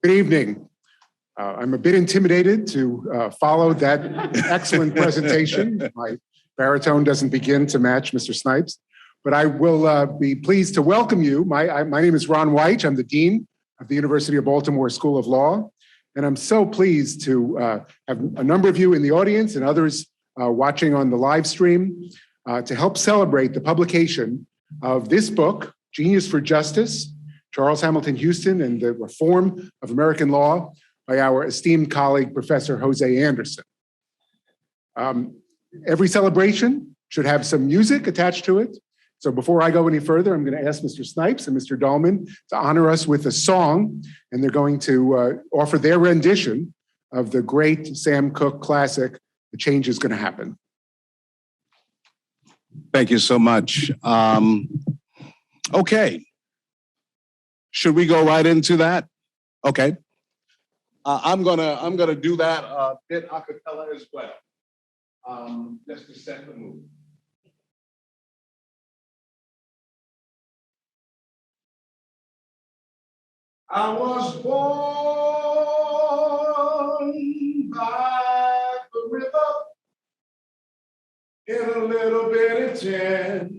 Good evening. I'm a bit intimidated to follow that excellent presentation. My baritone doesn't begin to match Mr. Snipes, but I will be pleased to welcome you. My name is Ron Weich. I'm the Dean of the University of Baltimore School of Law, and I'm so pleased to have a number of you in the audience and others watching on the live stream to help celebrate the publication of this book, Genius for Justice, Charles Hamilton Houston and the Reform of American Law, by our esteemed colleague, Professor Jose Anderson. Every celebration should have some music attached to it. So before I go any further, I'm going to ask Mr. Snipes and Mr. Dahlman to honor us with a song, and they're going to offer their rendition of the great Sam Cooke classic, The Change is Going to Happen. Thank you so much. Okay. Should we go right into that? Okay. I'm gonna do that a bit a cappella as well, just to set the mood. I was born by the river in a little bitty tent.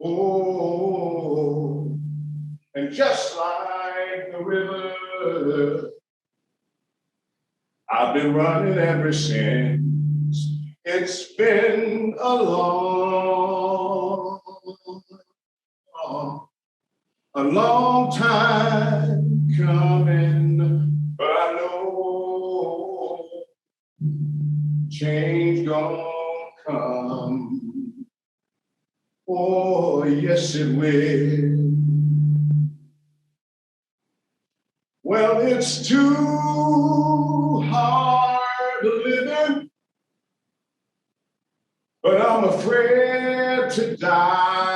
Oh, and just like the river, I've been running ever since. It's been a long time coming, but I know change gonna come. Oh, yes, it will. Well, it's too hard living, but I'm afraid to die.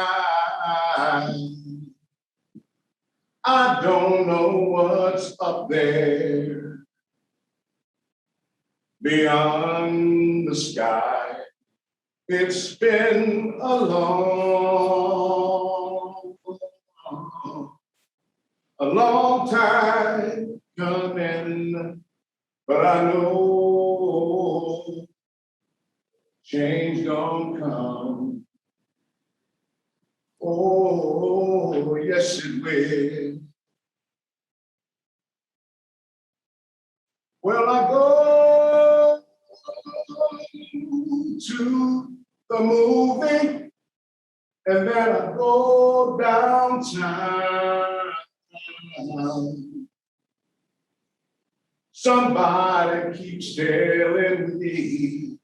I don't know what's up there beyond the sky. It's been a long time coming, but I know change gonna come. Oh, yes it will. Well, I go to the movie, and then I go downtown. Somebody keeps telling me,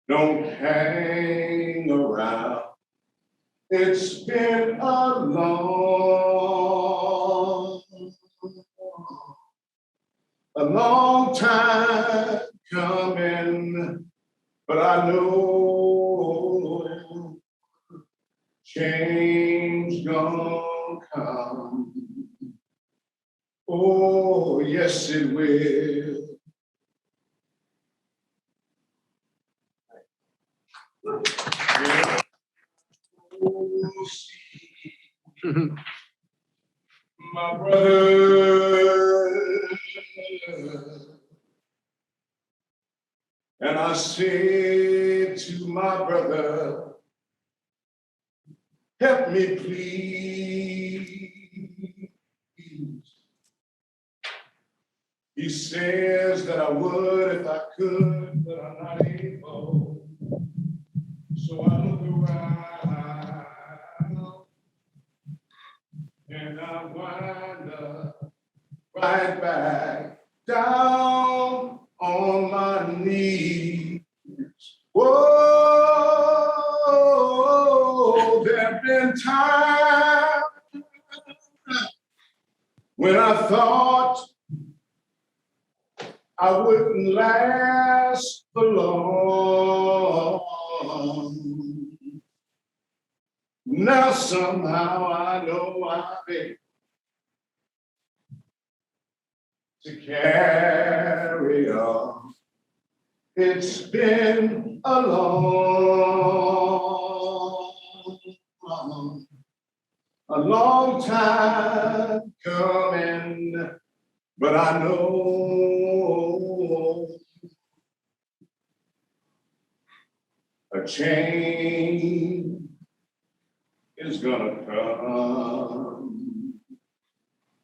don't hang around. It's been a long time coming, but I know change gonna come. Oh, yes, it will. My brother, and I say to my brother, help me please. He says that I would if I could, but I'm not able. So I look around and I wind up right back down on my knees. Whoa, there've been times when I thought I wouldn't last for long. Now somehow I know I've been to carry on. It's been a long time coming. but I know a change is gonna come.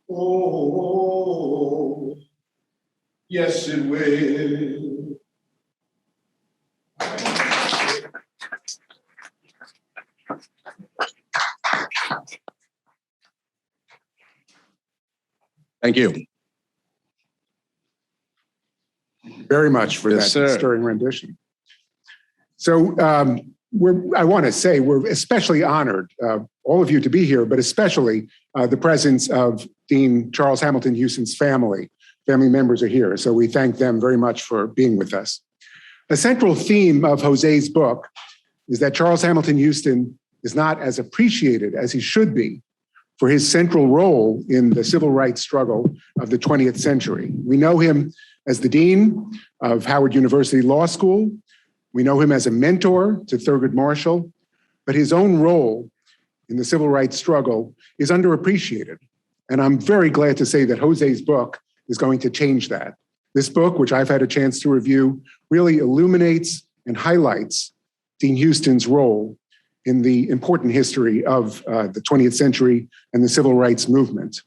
Oh, yes, it will. Thank you. Very much for Yes, that sir. stirring rendition. So I want to say we're especially honored, all of you to be here, but especially the presence of Dean Charles Hamilton Houston's family. Family members are here, so we thank them very much for being with us. A central theme of Jose's book is that Charles Hamilton Houston is not as appreciated as he should be for his central role in the civil rights struggle of the 20th century. We know him as the Dean of Howard University Law School. We know him as a mentor to Thurgood Marshall, but his own role in the civil rights struggle is underappreciated. And I'm very glad to say that Jose's book is going to change that. This book, which I've had a chance to review, really illuminates and highlights Dean Houston's role in the important history of the 20th century and the civil rights movement.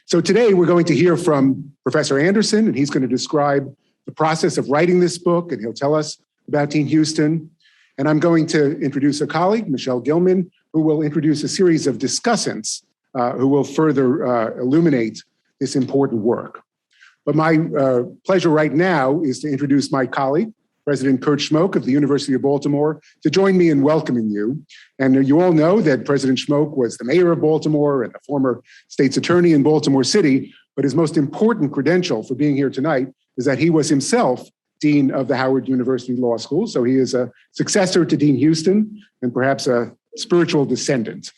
So today we're going to hear from Professor Anderson, and he's going to describe the process of writing this book, and he'll tell us about Dean Houston. And I'm going to introduce a colleague, Michelle Gilman, who will introduce a series of discussants who will further illuminate this important work. But my pleasure right now is to introduce my colleague, President Curt Schmoke of the University of Baltimore, to join me in welcoming you. And you all know that President Schmoke was the mayor of Baltimore and a former state's attorney in Baltimore City, but his most important credential for being here tonight is that he was himself Dean of the Howard University Law School. So he is a successor to Dean Houston and perhaps a spiritual descendant.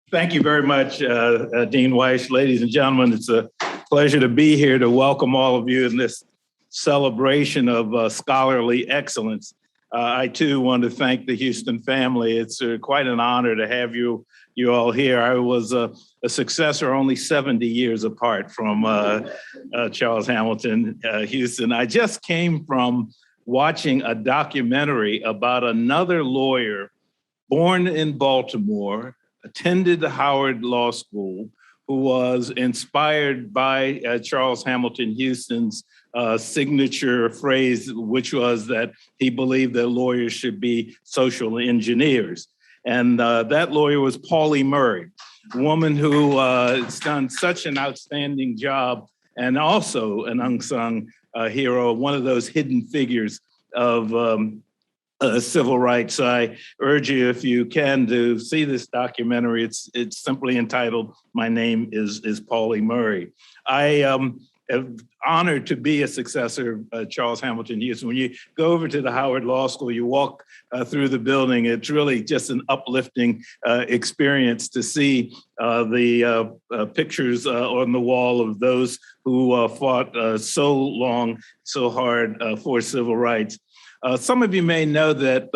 Thank you very much, Dean Weiss. Ladies and gentlemen, it's a pleasure to be here to welcome all of you in this celebration of scholarly excellence. I too want to thank the Houston family. It's quite an honor to have you all here. I was a successor only 70 years apart from Charles Hamilton Houston. I just came from watching a documentary about another lawyer born in Baltimore, attended the Howard Law School, who was inspired by Charles Hamilton Houston's signature phrase, which was that he believed that lawyers should be social engineers. And that lawyer was Pauli Murray, a woman who has done such an outstanding job and also an unsung hero, one of those hidden figures of civil rights. I urge you, if you can, to see this documentary. It's simply entitled "My Name is Pauli Murray." I am honored to be a successor of Charles Hamilton Houston. When you go over to the Howard Law School, you walk through the building. It's really just an uplifting experience to see the pictures on the wall of those who fought so long, so hard for civil rights. Some of you may know that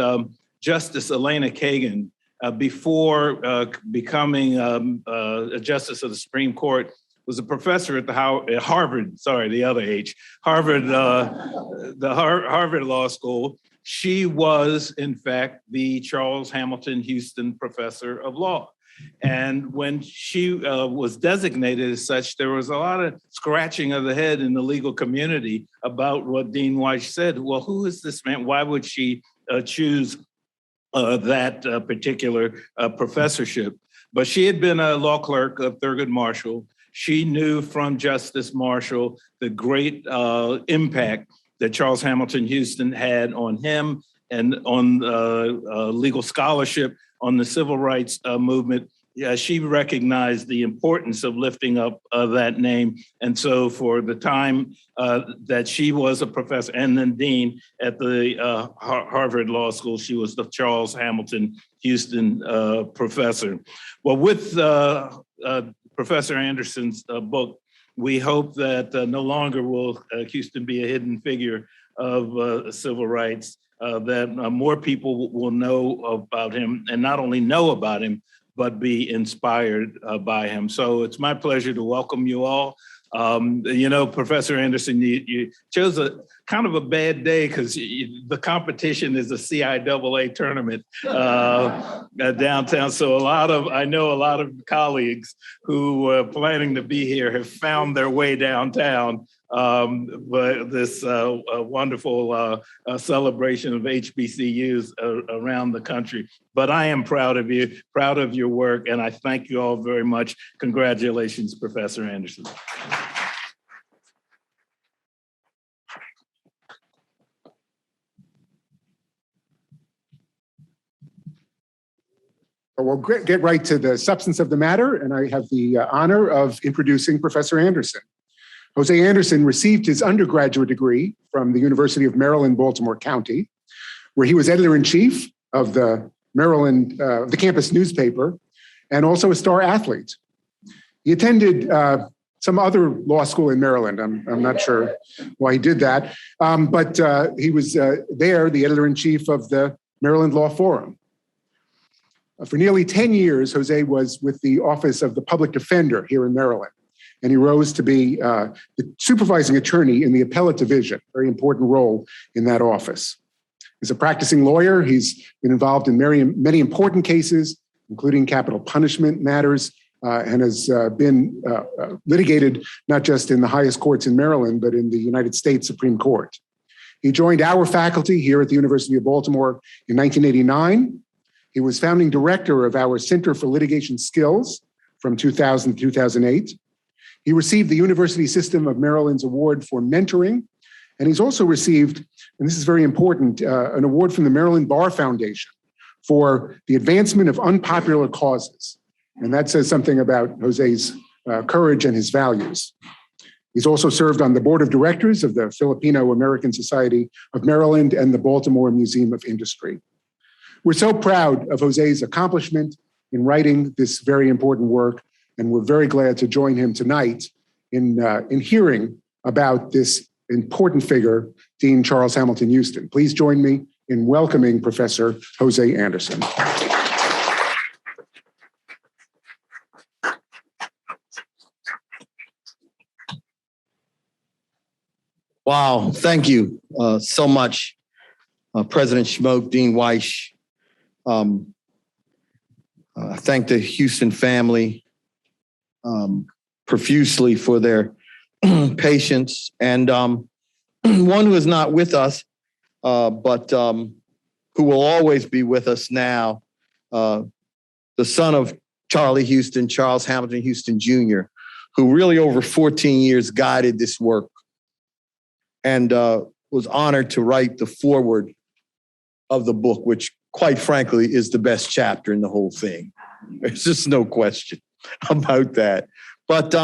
Justice Elena Kagan, before becoming a justice of the Supreme Court, was a professor at Harvard, Harvard, the Harvard Law School. She was, in fact, the Charles Hamilton Houston Professor of Law. And when she was designated as such, there was a lot of scratching of the head in the legal community about what Dean Weiss said. Well, who is this man? Why would she choose that particular professorship? But she had been a law clerk of Thurgood Marshall. She knew from Justice Marshall the great impact that Charles Hamilton Houston had on him and on legal scholarship, on the civil rights movement. Yeah, she recognized the importance of lifting up that name. And so for the time that she was a professor and then dean at the Harvard Law School, she was the Charles Hamilton Houston professor. Well, with Professor Anderson's book, we hope that no longer will Houston be a hidden figure of civil rights. that more people will know about him, and not only know about him, but be inspired by him. So it's my pleasure to welcome you all. Professor Anderson, you chose a kind of a bad day because the competition is a CIAA tournament downtown. So I know a lot of colleagues who were planning to be here have found their way downtown. But this wonderful celebration of HBCUs around the country. But I am proud of you, proud of your work, and I thank you all very much. Congratulations, Professor Anderson. We'll get right to the substance of the matter, and I have the honor of introducing Professor Anderson. Jose Anderson received his undergraduate degree from the University of Maryland, Baltimore County, where he was editor-in-chief of the the campus newspaper, and also a star athlete. He attended some other law school in Maryland. I'm not sure why he did that, but he was there, the editor-in-chief of the Maryland Law Forum. For nearly 10 years, Jose was with the Office of the Public Defender here in Maryland, and he rose to be the supervising attorney in the appellate division, very important role in that office. As a practicing lawyer, he's been involved in many important cases, including capital punishment matters, and has been litigated not just in the highest courts in Maryland, but in the United States Supreme Court. He joined our faculty here at the University of Baltimore in 1989. He was founding director of our Center for Litigation Skills from 2000 to 2008. He received the University System of Maryland's Award for Mentoring, and he's also received, and this is very important, an award from the Maryland Bar Foundation for the advancement of unpopular causes. And that says something about Jose's courage and his values. He's also served on the board of directors of the Filipino American Society of Maryland and the Baltimore Museum of Industry. We're so proud of Jose's accomplishment in writing this very important work, and we're very glad to join him tonight in hearing about this important figure, Dean Charles Hamilton Houston. Please join me in welcoming Professor Jose Anderson. Wow, thank you so much, President Schmoke, Dean Weiss. I thank the Houston family profusely for their patience, and one who is not with us, but who will always be with us now, the son of Charlie Houston, Charles Hamilton Houston Jr., who really over 14 years guided this work and was honored to write the foreword of the book, which quite frankly is the best chapter in the whole thing. There's just no question about that. But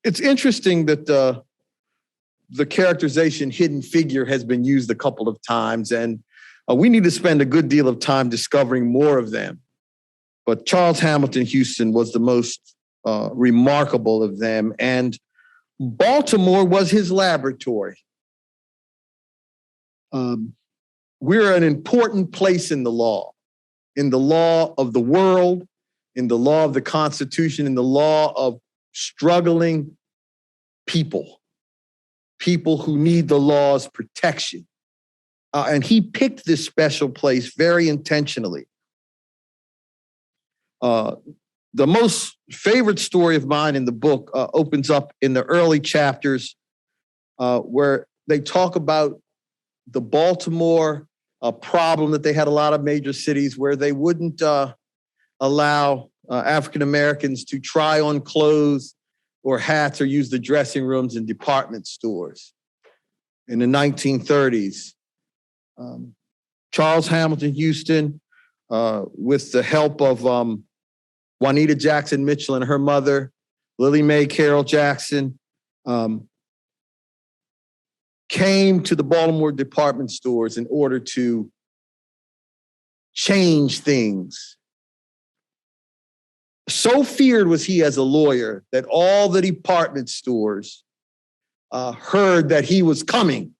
it's interesting that the characterization hidden figure has been used a couple of times, and we need to spend a good deal of time discovering more of them. But Charles Hamilton Houston was the most remarkable of them, and Baltimore was his laboratory. We're an important place in the law of the world, in the law of the Constitution, in the law of struggling people who need the law's protection. And he picked this special place very intentionally. The most favorite story of mine in the book opens up in the early chapters where they talk about the Baltimore problem that they had a lot of major cities where they wouldn't allow African Americans to try on clothes or hats or use the dressing rooms in department stores. In the 1930s, Charles Hamilton Houston, with the help of Juanita Jackson Mitchell and her mother, Lily Mae Carroll Jackson, came to the Baltimore department stores in order to change things. So feared was he as a lawyer that all the department stores heard that he was coming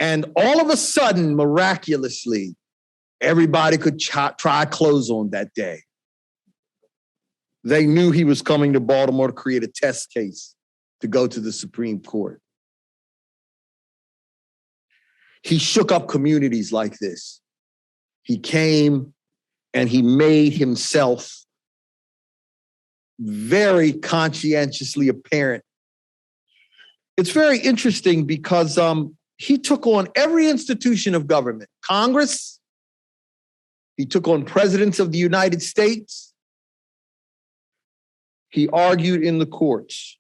And all of a sudden, miraculously, everybody could try clothes on that day. They knew he was coming to Baltimore to create a test case to go to the Supreme Court. He shook up communities like this. He came and he made himself very conscientiously apparent. It's very interesting because he took on every institution of government. Congress, he took on presidents of the United States. He argued in the courts.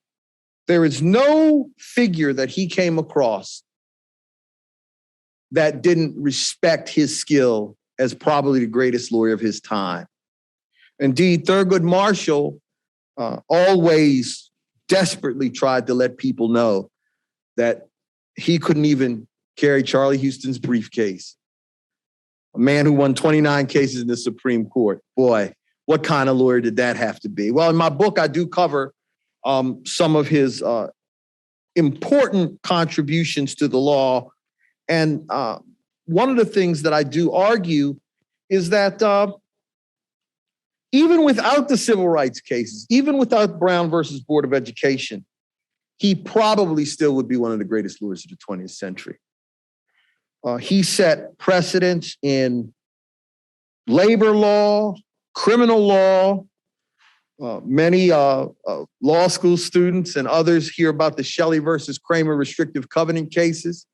There is no figure that he came across that didn't respect his skill as probably the greatest lawyer of his time. Indeed, Thurgood Marshall always desperately tried to let people know that he couldn't even carry Charlie Houston's briefcase. A man who won 29 cases in the Supreme Court. Boy, what kind of lawyer did that have to be? Well, in my book, I do cover some of his important contributions to the law. And one of the things that I do argue is that even without the civil rights cases, even without Brown versus Board of Education, he probably still would be one of the greatest lawyers of the 20th century. He set precedents in labor law, criminal law. Many law school students and others hear about the Shelley versus Kramer restrictive covenant cases.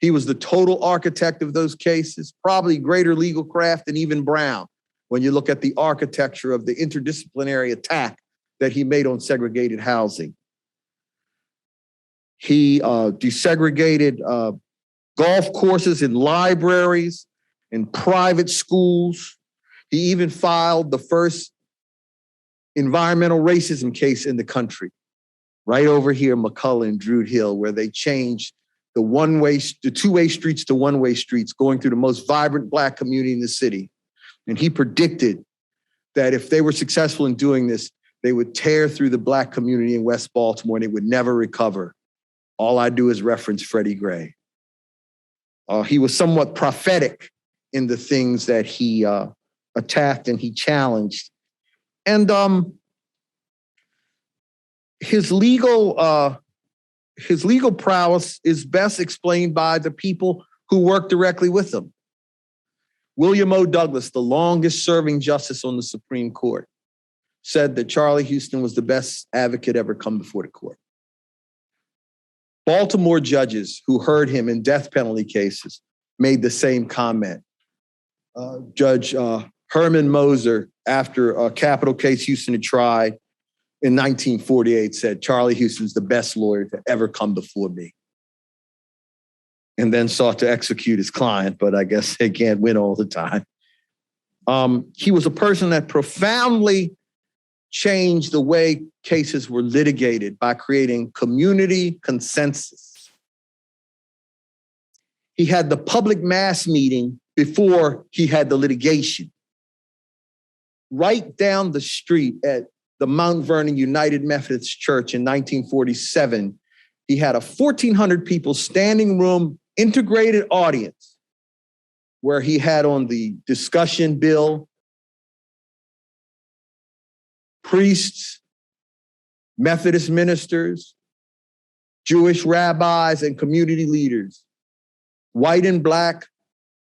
He was the total architect of those cases, probably greater legal craft than even Brown, when you look at the architecture of the interdisciplinary attack that he made on segregated housing. He desegregated golf courses in libraries, in private schools. He even filed the first environmental racism case in the country, right over here, McCullough and Druid Hill, where they changed the two-way streets to one-way streets, going through the most vibrant Black community in the city. And he predicted that if they were successful in doing this, they would tear through the Black community in West Baltimore and it would never recover. All I do is reference Freddie Gray. He was somewhat prophetic in the things that he attacked and he challenged. And his legal prowess is best explained by the people who work directly with him. William O. Douglas, the longest serving justice on the Supreme Court, said that Charlie Houston was the best advocate ever come before the court. Baltimore judges who heard him in death penalty cases made the same comment. Judge Herman Moser, after a capital case Houston had tried in 1948, said, Charlie Houston's the best lawyer to ever come before me. And then sought to execute his client, but I guess they can't win all the time. He was a person that profoundly changed the way cases were litigated by creating community consensus. He had the public mass meeting before he had the litigation. Right down the street at the Mount Vernon United Methodist Church in 1947, he had a 1,400 people standing room integrated audience where he had on the discussion bill priests, Methodist ministers, Jewish rabbis, and community leaders, white and Black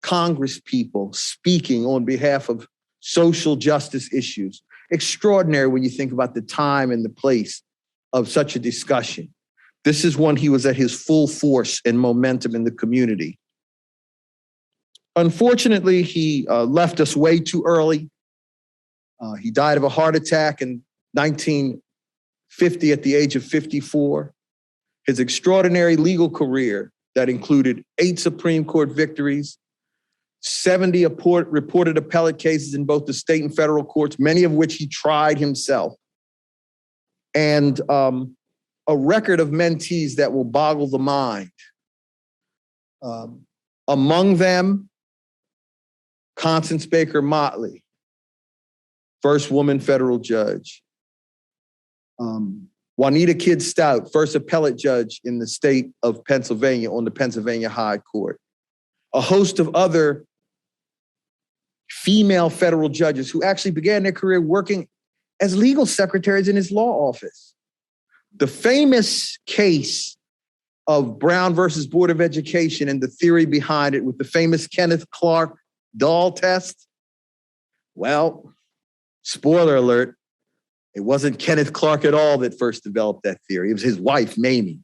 Congress people speaking on behalf of social justice issues. Extraordinary when you think about the time and the place of such a discussion. This is when he was at his full force and momentum in the community. Unfortunately, he left us way too early. He died of a heart attack in 1950 at the age of 54. His extraordinary legal career that included 8 Supreme Court victories, 70 reported appellate cases in both the state and federal courts, many of which he tried himself, and a record of mentees that will boggle the mind. Among them, Constance Baker Motley, first woman federal judge. Juanita Kidd Stout, first appellate judge in the state of Pennsylvania on the Pennsylvania High Court. A host of other female federal judges who actually began their career working as legal secretaries in his law office. The famous case of Brown versus Board of Education and the theory behind it with the famous Kenneth Clark doll test. Well, spoiler alert, it wasn't Kenneth Clark at all that first developed that theory. It was his wife, Mamie,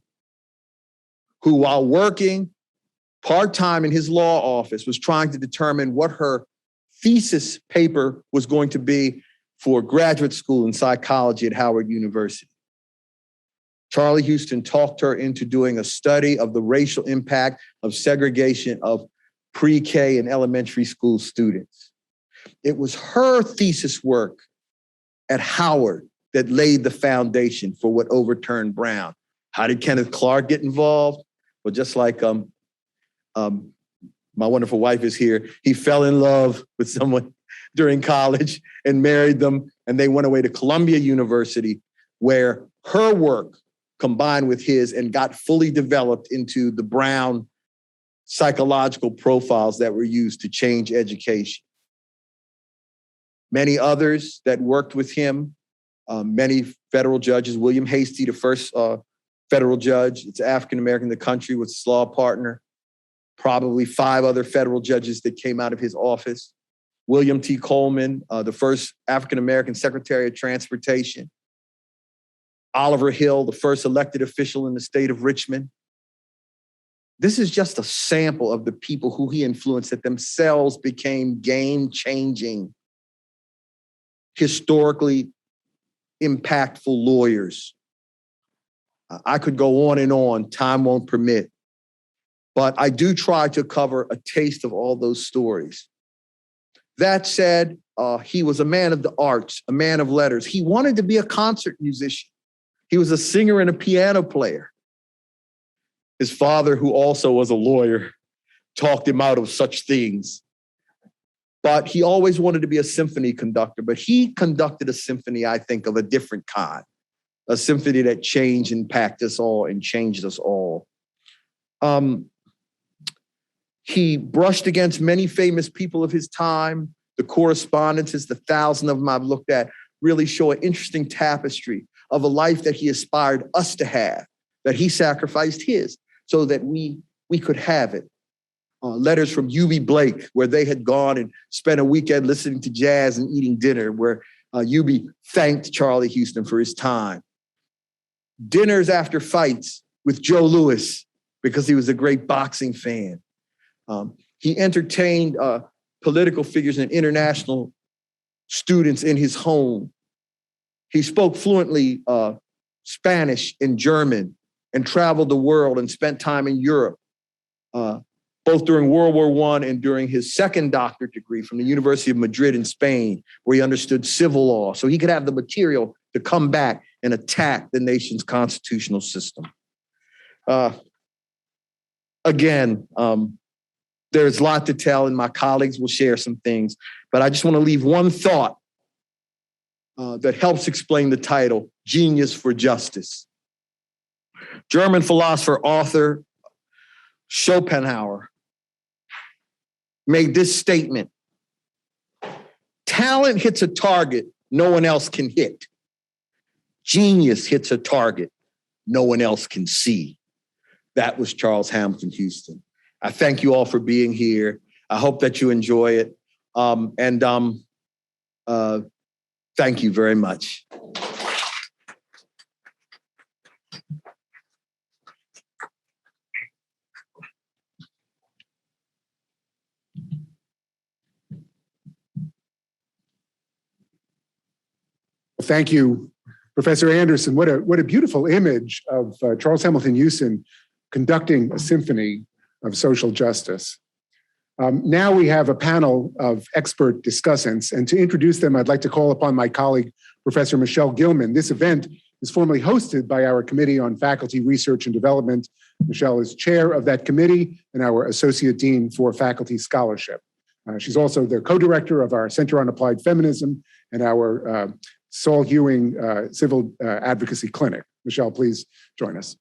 who while working part-time in his law office was trying to determine what her thesis paper was going to be for graduate school in psychology at Howard University. Charlie Houston talked her into doing a study of the racial impact of segregation of pre-K and elementary school students. It was her thesis work at Howard that laid the foundation for what overturned Brown. How did Kenneth Clark get involved? Well, just like my wonderful wife is here, he fell in love with someone during college and married them, and they went away to Columbia University, where her work combined with his and got fully developed into the Brown psychological profiles that were used to change education. Many others that worked with him, many federal judges, William Hastie, the first federal judge, it's African-American in the country, was his law partner, probably 5 other federal judges that came out of his office. William T. Coleman, the first African-American Secretary of Transportation. Oliver Hill, the first elected official in the state of Richmond. This is just a sample of the people who he influenced that themselves became game-changing, historically impactful lawyers. I could go on, time won't permit. But I do try to cover a taste of all those stories. That said, he was a man of the arts, a man of letters. He wanted to be a concert musician. He was a singer and a piano player. His father, who also was a lawyer, talked him out of such things. But he always wanted to be a symphony conductor. But he conducted a symphony, I think, of a different kind. A symphony that changed and impacted us all and changed us all. He brushed against many famous people of his time. The correspondences, the 1,000 of them I've looked at, really show an interesting tapestry of a life that he aspired us to have, that he sacrificed his so that we could have it. Letters from U.B. Blake, where they had gone and spent a weekend listening to jazz and eating dinner, where U.B. thanked Charlie Houston for his time. Dinners after fights with Joe Louis, because he was a great boxing fan. He entertained political figures and international students in his home. He spoke fluently Spanish and German and traveled the world and spent time in Europe, both during World War I and during his second doctorate degree from the University of Madrid in Spain, where he understood civil law, so he could have the material to come back and attack the nation's constitutional system. Again, there's a lot to tell, and my colleagues will share some things, but I just want to leave one thought that helps explain the title, Genius for Justice. German philosopher, author Schopenhauer made this statement: talent hits a target no one else can hit. Genius hits a target no one else can see. That was Charles Hamilton Houston. I thank you all for being here. I hope that you enjoy it. Thank you very much. Thank you, Professor Anderson. What a beautiful image of Charles Hamilton Houston conducting a symphony of social justice. Now we have a panel of expert discussants, and to introduce them, I'd like to call upon my colleague, Professor Michelle Gilman. This event is formally hosted by our Committee on Faculty Research and Development. Michelle is chair of that committee and our Associate Dean for Faculty Scholarship. She's also the co-director of our Center on Applied Feminism and our Saul Hewing Civil Advocacy Clinic. Michelle, please join us.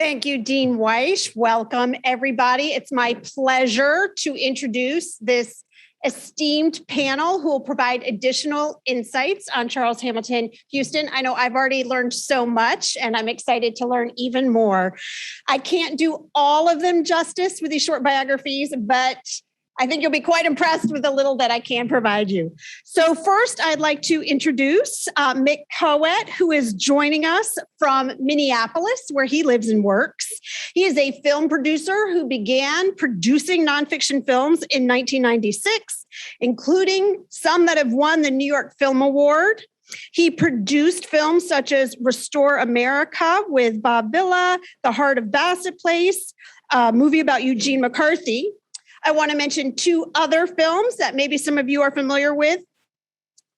Thank you, Dean Weish. Welcome, everybody. It's my pleasure to introduce this esteemed panel who will provide additional insights on Charles Hamilton Houston. I know I've already learned so much, and I'm excited to learn even more. I can't do all of them justice with these short biographies, but I think you'll be quite impressed with the little that I can provide you. So first, I'd like to introduce Mick Coette, who is joining us from Minneapolis, where he lives and works. He is a film producer who began producing nonfiction films in 1996, including some that have won the New York Film Award. He produced films such as Restore America with Bob Villa, The Heart of Bassett Place, a movie about Eugene McCarthy. I want to mention two other films that maybe some of you are familiar with.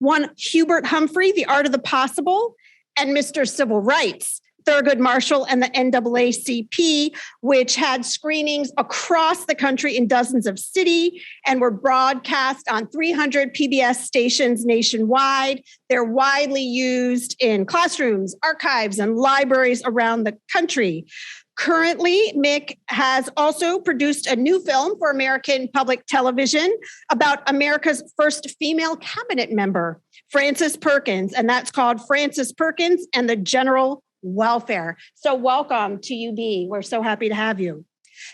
One, Hubert Humphrey, The Art of the Possible, and Mr. Civil Rights, Thurgood Marshall and the NAACP, which had screenings across the country in dozens of cities and were broadcast on 300 PBS stations nationwide. They're widely used in classrooms, archives, and libraries around the country. Currently, Mick has also produced a new film for American public television about America's first female cabinet member, Frances Perkins, and that's called Frances Perkins and the General Welfare. So welcome to UB. We're so happy to have you.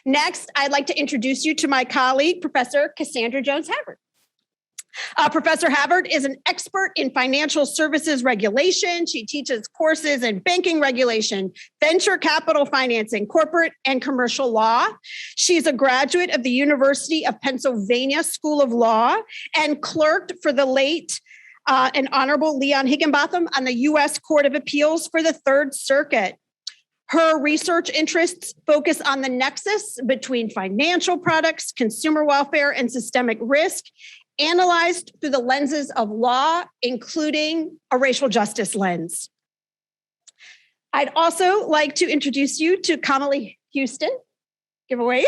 Next, I'd like to introduce you to my colleague, Professor Cassandra Jones-Havard. Professor Havard is an expert in financial services regulation. She teaches courses in banking regulation, venture capital financing, corporate and commercial law. She's a graduate of the University of Pennsylvania School of Law and clerked for the late and Honorable Leon Higginbotham on the U.S. Court of Appeals for the Third Circuit. Her research interests focus on the nexus between financial products, consumer welfare, and systemic risk, analyzed through the lenses of law, including a racial justice lens. I'd also like to introduce you to Kamali Houston. Giveaway.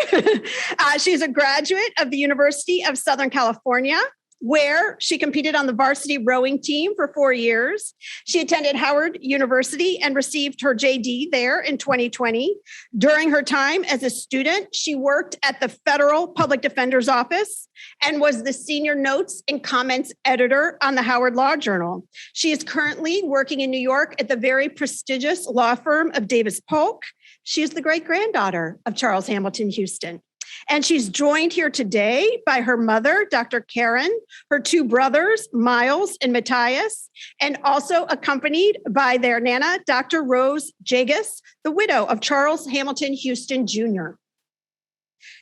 She's a graduate of the University of Southern California, where she competed on the varsity rowing team for 4 years. She attended Howard University and received her JD there in 2020. During her time as a student, she worked at the Federal Public Defender's Office and was the senior notes and comments editor on the Howard Law Journal. She is currently working in New York at the very prestigious law firm of Davis Polk. She is the great-granddaughter of Charles Hamilton Houston. And she's joined here today by her mother, Dr. Karen, her two brothers, Miles and Matthias, and also accompanied by their Nana, Dr. Rose Jagus, the widow of Charles Hamilton Houston, Jr.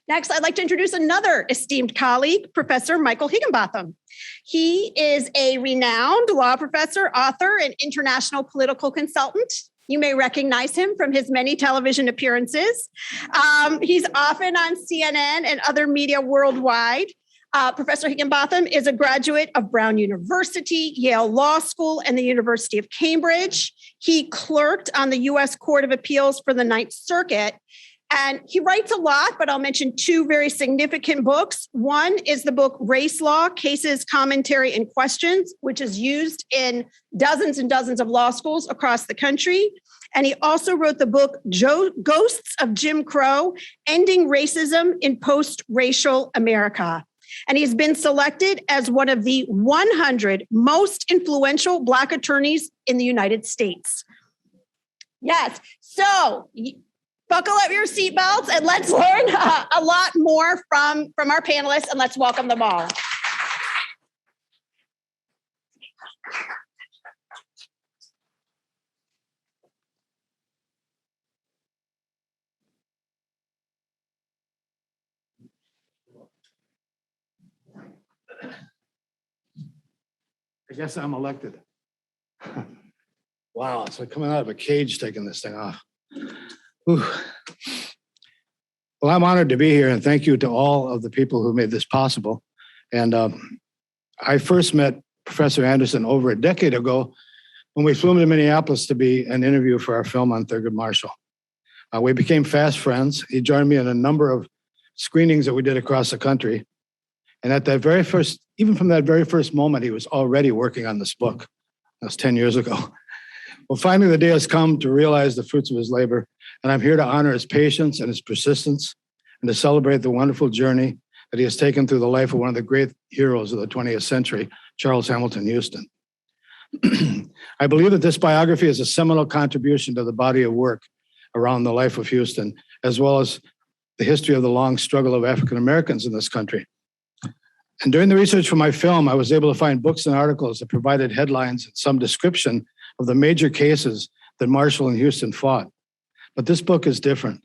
Next, I'd like to introduce another esteemed colleague, Professor Michael Higginbotham. He is a renowned law professor, author, and international political consultant. You may recognize him from his many television appearances. He's often on CNN and other media worldwide. Professor Higginbotham is a graduate of Brown University, Yale Law School, and the University of Cambridge. He clerked on the U.S. Court of Appeals for the Ninth Circuit. And he writes a lot, but I'll mention two very significant books. One is the book Race Law, Cases, Commentary, and Questions, which is used in dozens and dozens of law schools across the country. And he also wrote the book Ghosts of Jim Crow, Ending Racism in Post-Racial America. And he's been selected as one of the 100 most influential Black attorneys in the United States. Yes, so buckle up your seatbelts and let's learn a lot more from our panelists, and let's welcome them all. I guess I'm elected. Wow, it's like coming out of a cage taking this thing off. Whew. Well, I'm honored to be here, and thank you to all of the people who made this possible. And I first met Professor Anderson over a decade ago when we flew him to Minneapolis to be an interview for our film on Thurgood Marshall. We became fast friends. He joined me in a number of screenings that we did across the country. And at that very first, even from that very first moment, he was already working on this book. That was 10 years ago. Well, finally, the day has come to realize the fruits of his labor. And I'm here to honor his patience and his persistence and to celebrate the wonderful journey that he has taken through the life of one of the great heroes of the 20th century, Charles Hamilton Houston. I believe that this biography is a seminal contribution to the body of work around the life of Houston, as well as the history of the long struggle of African Americans in this country. And during the research for my film, I was able to find books and articles that provided headlines and some description of the major cases that Marshall and Houston fought. But this book is different.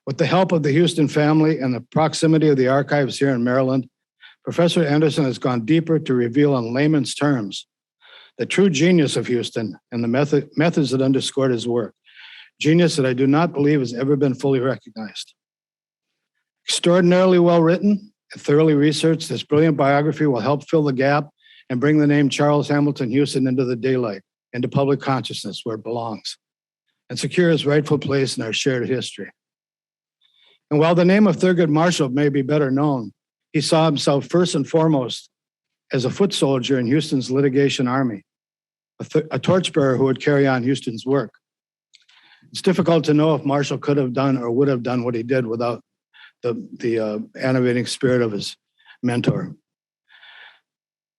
With the help of the Houston family and the proximity of the archives here in Maryland, Professor Anderson has gone deeper to reveal in layman's terms the true genius of Houston and the methods that underscored his work. Genius that I do not believe has ever been fully recognized. Extraordinarily well written and thoroughly researched, this brilliant biography will help fill the gap and bring the name Charles Hamilton Houston into the daylight, into public consciousness where it belongs, and secure his rightful place in our shared history. And while the name of Thurgood Marshall may be better known, he saw himself first and foremost as a foot soldier in Houston's litigation army, a torchbearer who would carry on Houston's work. It's difficult to know if Marshall could have done or would have done what he did without the animating spirit of his mentor.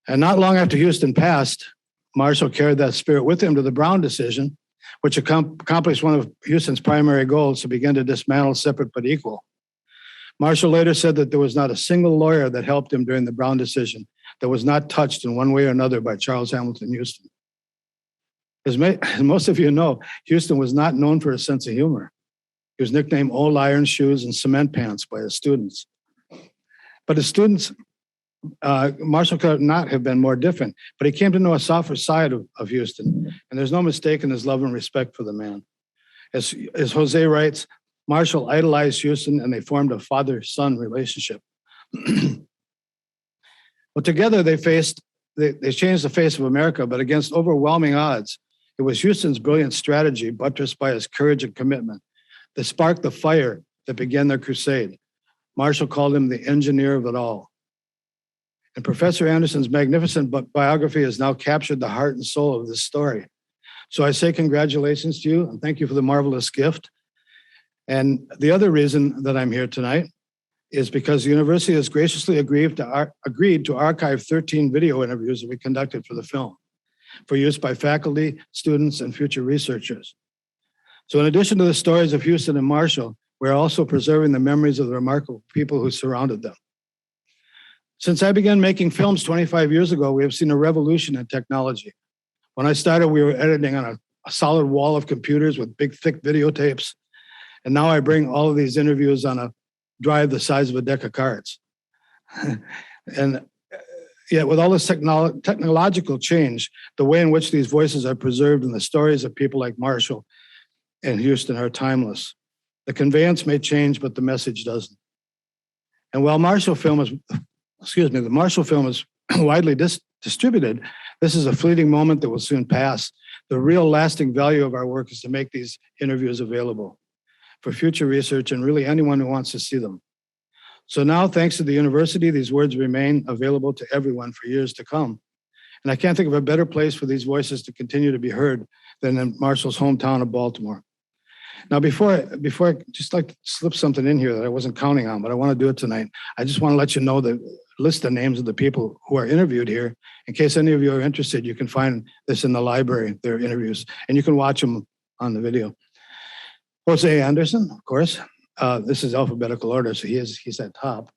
And not long after Houston passed, Marshall carried that spirit with him to the Brown decision, which accomplished one of Houston's primary goals to begin to dismantle separate but equal. Marshall later said that there was not a single lawyer that helped him during the Brown decision that was not touched in one way or another by Charles Hamilton Houston. As most of you know, Houston was not known for his sense of humor. He was nicknamed Old Iron Shoes and Cement Pants by his students. But his students, Marshall could not have been more different, but he came to know a softer side of Houston, and there's no mistaking his love and respect for the man. As Jose writes, Marshall idolized Houston and they formed a father-son relationship. Well, together they changed the face of America, but against overwhelming odds, it was Houston's brilliant strategy, buttressed by his courage and commitment, that sparked the fire that began their crusade. Marshall called him the engineer of it all. And Professor Anderson's magnificent biography has now captured the heart and soul of this story. So I say congratulations to you and thank you for the marvelous gift. And the other reason that I'm here tonight is because the university has graciously agreed to archive 13 video interviews that we conducted for the film for use by faculty, students, and future researchers. So in addition to the stories of Houston and Marshall, we're also preserving the memories of the remarkable people who surrounded them. Since I began making films 25 years ago, we have seen a revolution in technology. When I started, we were editing on a solid wall of computers with big, thick videotapes. And now I bring all of these interviews on a drive the size of a deck of cards. And yet with all this technological change, the way in which these voices are preserved and the stories of people like Marshall and Houston are timeless. The conveyance may change, but the message doesn't. And while the Marshall film is widely distributed, this is a fleeting moment that will soon pass. The real lasting value of our work is to make these interviews available for future research and really anyone who wants to see them. So now, thanks to the university, these words remain available to everyone for years to come. And I can't think of a better place for these voices to continue to be heard than in Marshall's hometown of Baltimore. Now, before I just like to slip something in here that I wasn't counting on, but I want to do it tonight. I just want to let you know list the names of the people who are interviewed here. In case any of you are interested, you can find this in the library, their interviews, and you can watch them on the video. Jose Anderson, of course. This is alphabetical order, so he's at top.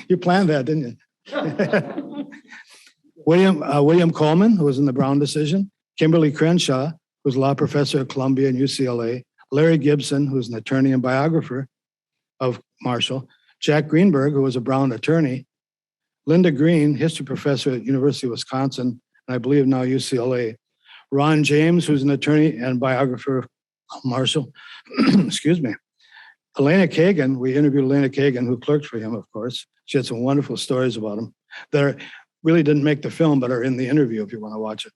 You planned that, didn't you? William Coleman, who was in the Brown decision. Kimberly Crenshaw, who's a law professor at Columbia and UCLA. Larry Gibson, who's an attorney and biographer of Marshall. Jack Greenberg, who was a Brown attorney. Linda Green, history professor at University of Wisconsin, and I believe now UCLA. Ron James, who's an attorney and biographer of Marshall. Excuse me. Elena Kagan, we interviewed Elena Kagan, who clerked for him, of course. She had some wonderful stories about him that really didn't make the film, but are in the interview if you want to watch it.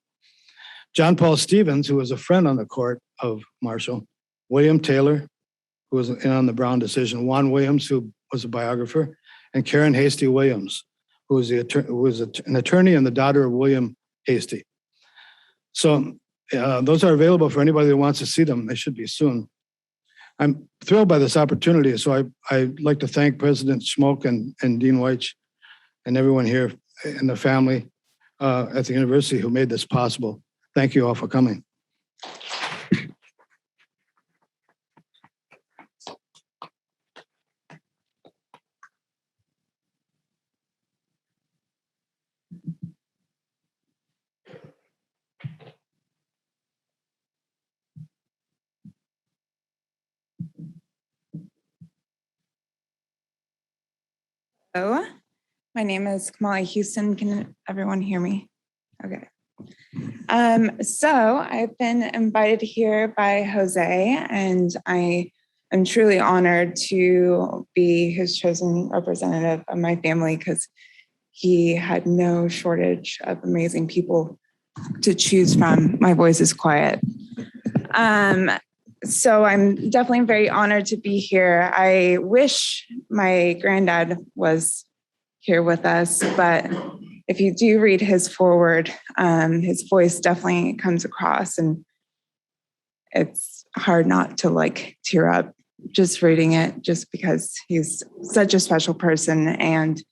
John Paul Stevens, who was a friend on the court of Marshall. William Taylor, who was in on the Brown decision, Juan Williams, who was a biographer, and Karen Hasty Williams, who was an attorney and the daughter of William Hasty. So those are available for anybody that wants to see them. They should be soon. I'm thrilled by this opportunity. So I'd like to thank President Schmoke and Dean Weich and everyone here and the family at the university who made this possible. Thank you all for coming. Hello, my name is Kamala Houston. Can everyone hear me? Okay. So I've been invited here by Jose, and I am truly honored to be his chosen representative of my family because he had no shortage of amazing people to choose from. My voice is quiet. So I'm definitely very honored to be here. I wish my granddad was here with us, but if you do read his foreword, his voice definitely comes across, and it's hard not to tear up just reading it, just because he's such a special person. And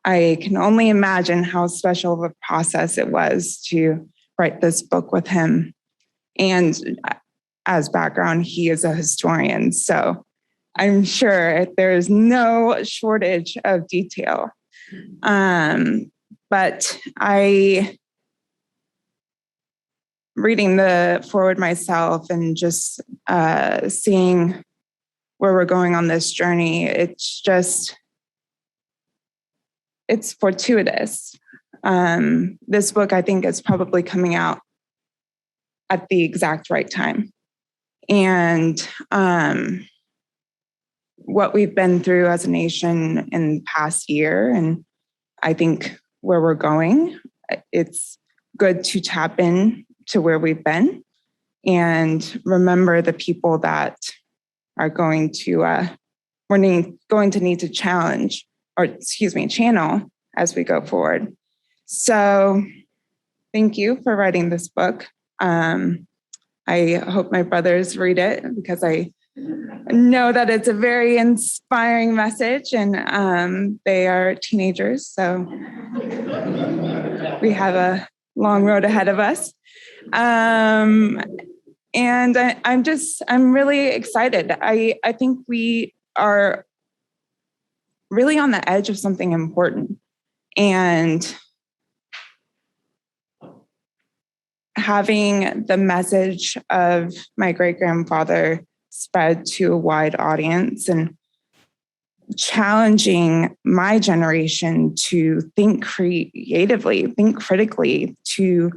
I can only imagine how special of a process it was to write this book with him. And as background, he is a historian, so I'm sure there is no shortage of detail. But reading the forward myself and just seeing where we're going on this journey, it's fortuitous. This book, I think, is probably coming out at the exact right time. And what we've been through as a nation in the past year, and I think where we're going, it's good to tap in to where we've been and remember the people that are going to need to channel as we go forward. So thank you for writing this book. I hope my brothers read it because I know that it's a very inspiring message, and they are teenagers, so we have a long road ahead of us. And I'm really excited. I think we are really on the edge of something important, and having the message of my great-grandfather spread to a wide audience and challenging my generation to think creatively, think critically, to,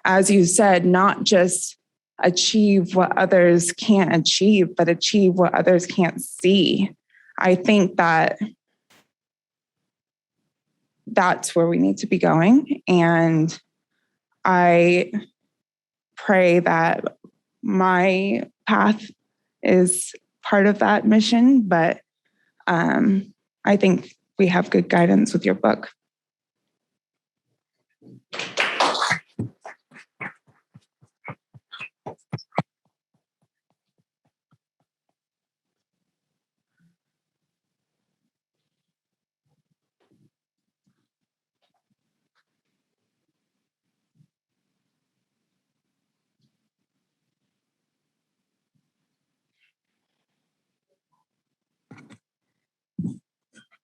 as you said, not just achieve what others can't achieve, but achieve what others can't see. I think that that's where we need to be going. And I pray that my path is part of that mission, but I think we have good guidance with your book.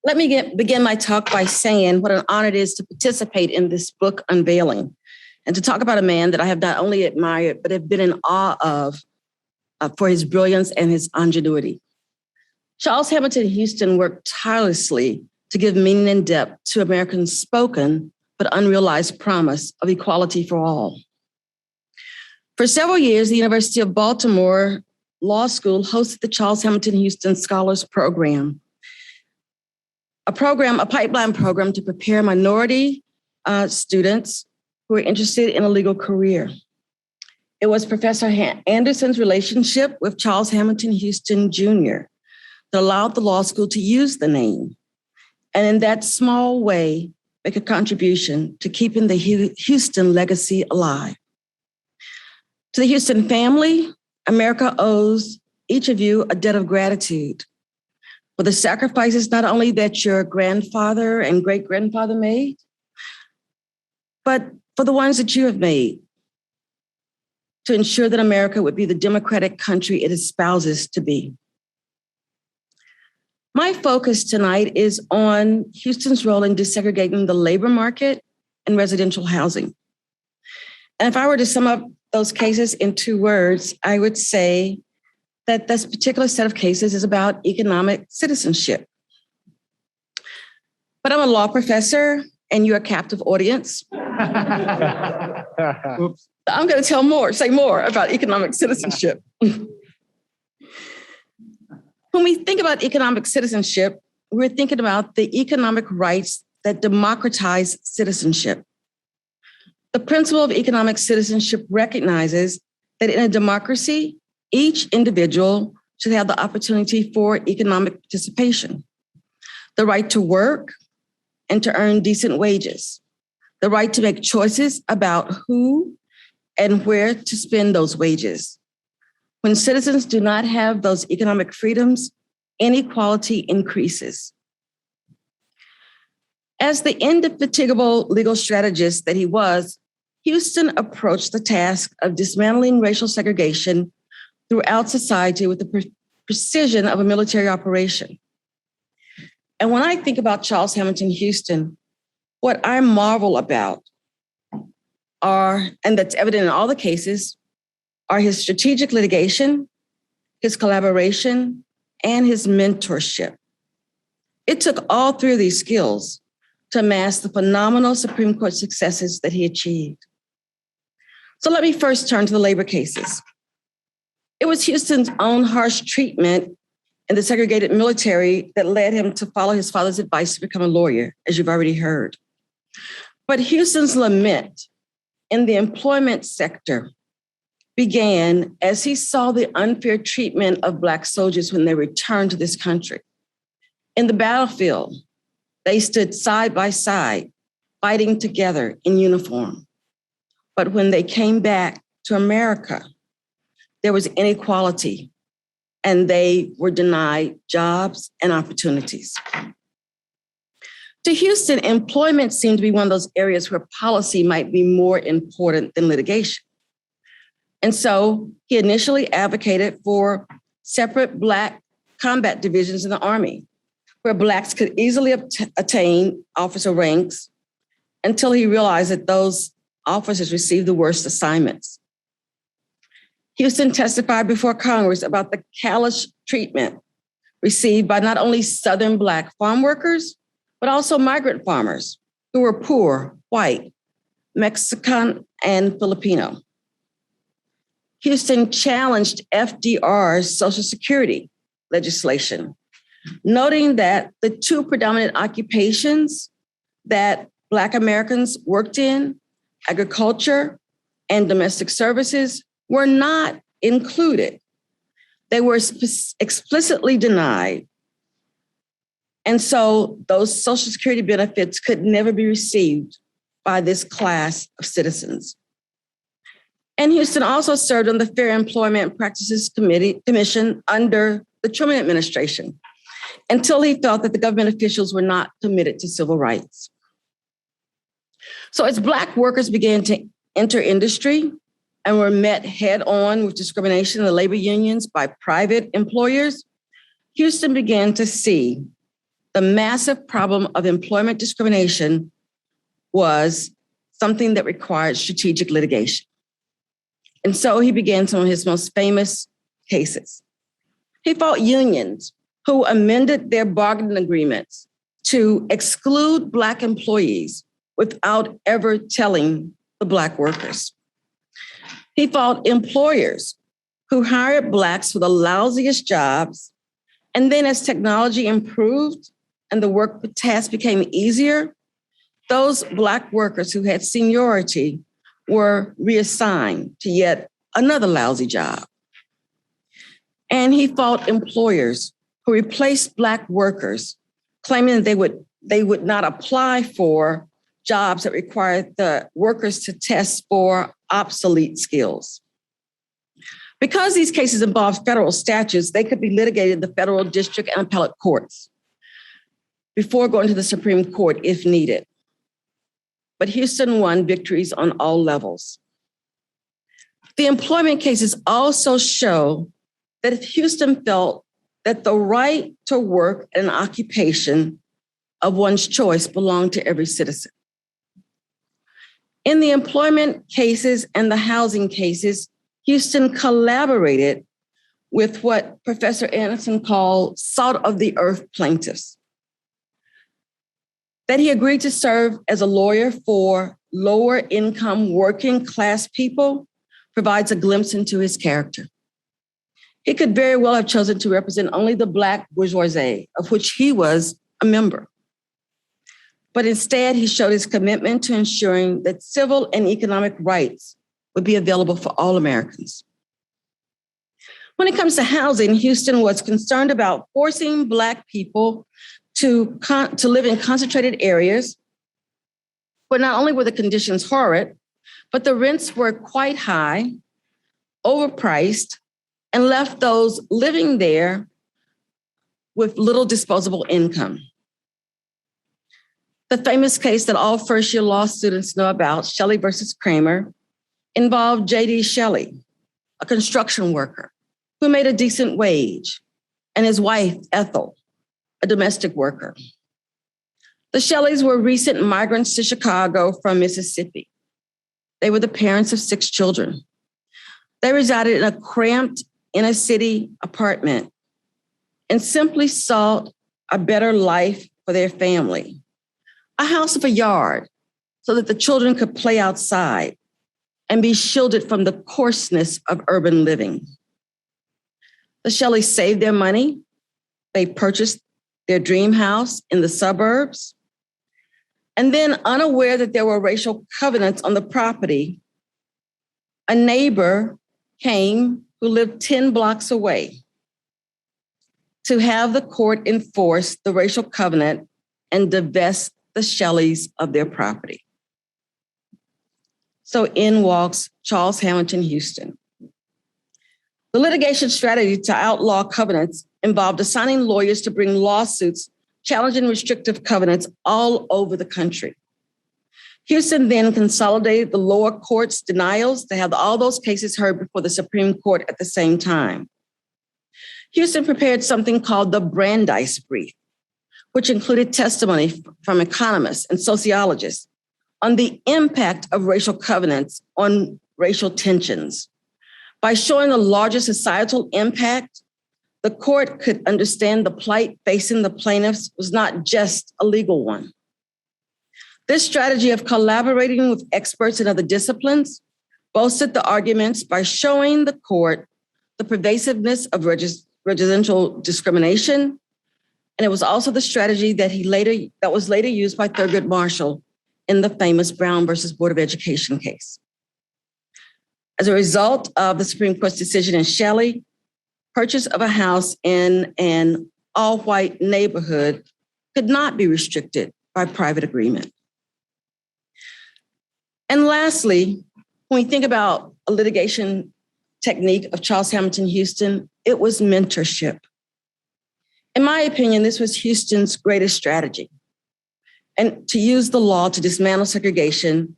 Let me begin my talk by saying what an honor it is to participate in this book unveiling and to talk about a man that I have not only admired, but have been in awe of for his brilliance and his ingenuity. Charles Hamilton Houston worked tirelessly to give meaning and depth to Americans' spoken but unrealized promise of equality for all. For several years, the University of Baltimore Law School hosted the Charles Hamilton Houston Scholars Program, a pipeline program to prepare minority students who are interested in a legal career. It was Professor Anderson's relationship with Charles Hamilton Houston Jr. that allowed the law school to use the name, and in that small way, make a contribution to keeping the Houston legacy alive. To the Houston family, America owes each of you a debt of gratitude for the sacrifices not only that your grandfather and great-grandfather made, but for the ones that you have made to ensure that America would be the democratic country it espouses to be. My focus tonight is on Houston's role in desegregating the labor market and residential housing. And if I were to sum up those cases in 2 words, I would say that this particular set of cases is about economic citizenship. But I'm a law professor and you're a captive audience. I'm going to say more about economic citizenship. When we think about economic citizenship, we're thinking about the economic rights that democratize citizenship. The principle of economic citizenship recognizes that in a democracy, each individual should have the opportunity for economic participation, the right to work and to earn decent wages, the right to make choices about who and where to spend those wages. When citizens do not have those economic freedoms, inequality increases. As the indefatigable legal strategist that he was, Houston approached the task of dismantling racial segregation throughout society with the precision of a military operation. And when I think about Charles Hamilton Houston, what I marvel about are, and that's evident in all the cases, are his strategic litigation, his collaboration, and his mentorship. It took all 3 of these skills to amass the phenomenal Supreme Court successes that he achieved. So let me first turn to the labor cases. It was Houston's own harsh treatment in the segregated military that led him to follow his father's advice to become a lawyer, as you've already heard. But Houston's lament in the employment sector began as he saw the unfair treatment of Black soldiers when they returned to this country. In the battlefield, they stood side by side, fighting together in uniform. But when they came back to America, there was inequality and they were denied jobs and opportunities. To Houston, employment seemed to be one of those areas where policy might be more important than litigation. And so he initially advocated for separate Black combat divisions in the Army, where Blacks could easily attain officer ranks, until he realized that those officers received the worst assignments. Houston testified before Congress about the callous treatment received by not only Southern Black farm workers, but also migrant farmers who were poor, white, Mexican, and Filipino. Houston challenged FDR's Social Security legislation, noting that the 2 predominant occupations that Black Americans worked in, agriculture and domestic services, were not included. They were explicitly denied. And so those Social Security benefits could never be received by this class of citizens. And Houston also served on the Fair Employment Practices Commission under the Truman administration, until he felt that the government officials were not committed to civil rights. So as Black workers began to enter industry and were met head on with discrimination in the labor unions by private employers, Houston began to see the massive problem of employment discrimination was something that required strategic litigation. And so he began some of his most famous cases. He fought unions who amended their bargaining agreements to exclude Black employees without ever telling the Black workers. He fought employers who hired Blacks for the lousiest jobs, and then as technology improved and the work task became easier, those Black workers who had seniority were reassigned to yet another lousy job. And he fought employers who replaced Black workers, claiming that they would not apply for jobs that required the workers to test for obsolete skills. Because these cases involve federal statutes, they could be litigated in the federal district and appellate courts before going to the Supreme Court if needed. But Houston won victories on all levels. The employment cases also show that if Houston felt that the right to work in an occupation of one's choice belonged to every citizen. In the employment cases and the housing cases, Houston collaborated with what Professor Anderson called salt of the earth plaintiffs. That he agreed to serve as a lawyer for lower income working class people provides a glimpse into his character. He could very well have chosen to represent only the Black bourgeoisie, of which he was a member. But instead, he showed his commitment to ensuring that civil and economic rights would be available for all Americans. When it comes to housing, Houston was concerned about forcing Black people to live in concentrated areas, but not only were the conditions horrid, but the rents were quite high, overpriced, and left those living there with little disposable income. The famous case that all first-year law students know about, Shelley versus Kramer, involved J.D. Shelley, a construction worker who made a decent wage, and his wife, Ethel, a domestic worker. The Shelleys were recent migrants to Chicago from Mississippi. They were the parents of 6 children. They resided in a cramped inner city apartment and simply sought a better life for their family. A house with a yard so that the children could play outside and be shielded from the coarseness of urban living. The Shelleys saved their money. They purchased their dream house in the suburbs. And then, unaware that there were racial covenants on the property, a neighbor came who lived 10 blocks away to have the court enforce the racial covenant and divest the Shelleys of their property. So in walks Charles Hamilton Houston. The litigation strategy to outlaw covenants involved assigning lawyers to bring lawsuits challenging restrictive covenants all over the country. Houston then consolidated the lower court's denials to have all those cases heard before the Supreme Court at the same time. Houston prepared something called the Brandeis Brief, which included testimony from economists and sociologists on the impact of racial covenants on racial tensions. By showing the larger societal impact, the court could understand the plight facing the plaintiffs was not just a legal one. This strategy of collaborating with experts in other disciplines bolstered the arguments by showing the court the pervasiveness of residential discrimination. And it was also the strategy that was later used by Thurgood Marshall in the famous Brown versus Board of Education case. As a result of the Supreme Court's decision in Shelley, purchase of a house in an all-white neighborhood could not be restricted by private agreement. And lastly, when we think about a litigation technique of Charles Hamilton Houston, it was mentorship. In my opinion, this was Houston's greatest strategy, and to use the law to dismantle segregation.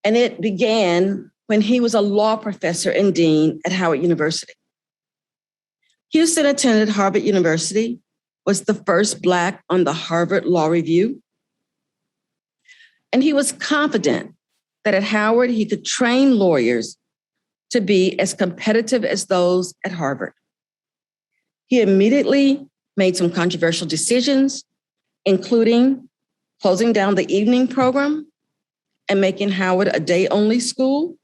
And it began when he was a law professor and dean at Howard University. Houston attended Harvard University, was the first Black on the Harvard Law Review. And he was confident that at Howard, he could train lawyers to be as competitive as those at Harvard. He immediately made some controversial decisions, including closing down the evening program and making Howard a day-only school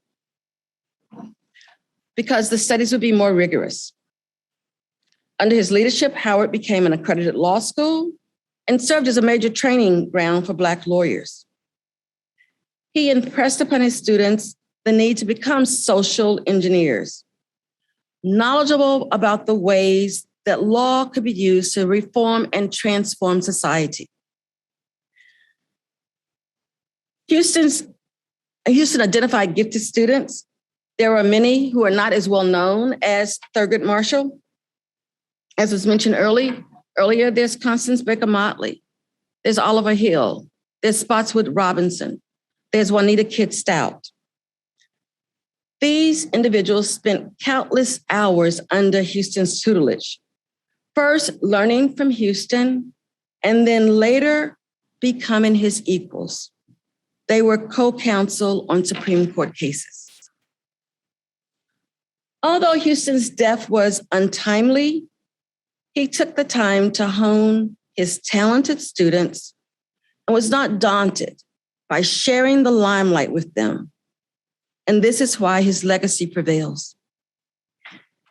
because the studies would be more rigorous. Under his leadership, Howard became an accredited law school and served as a major training ground for Black lawyers. He impressed upon his students the need to become social engineers, knowledgeable about the ways that law could be used to reform and transform society. Houston identified gifted students. There are many who are not as well known as Thurgood Marshall. As was mentioned earlier, there's Constance Baker Motley, there's Oliver Hill, there's Spotswood Robinson, there's Juanita Kidd Stout. These individuals spent countless hours under Houston's tutelage, first learning from Houston, and then later becoming his equals. They were co-counsel on Supreme Court cases. Although Houston's death was untimely, he took the time to hone his talented students and was not daunted by sharing the limelight with them. And this is why his legacy prevails.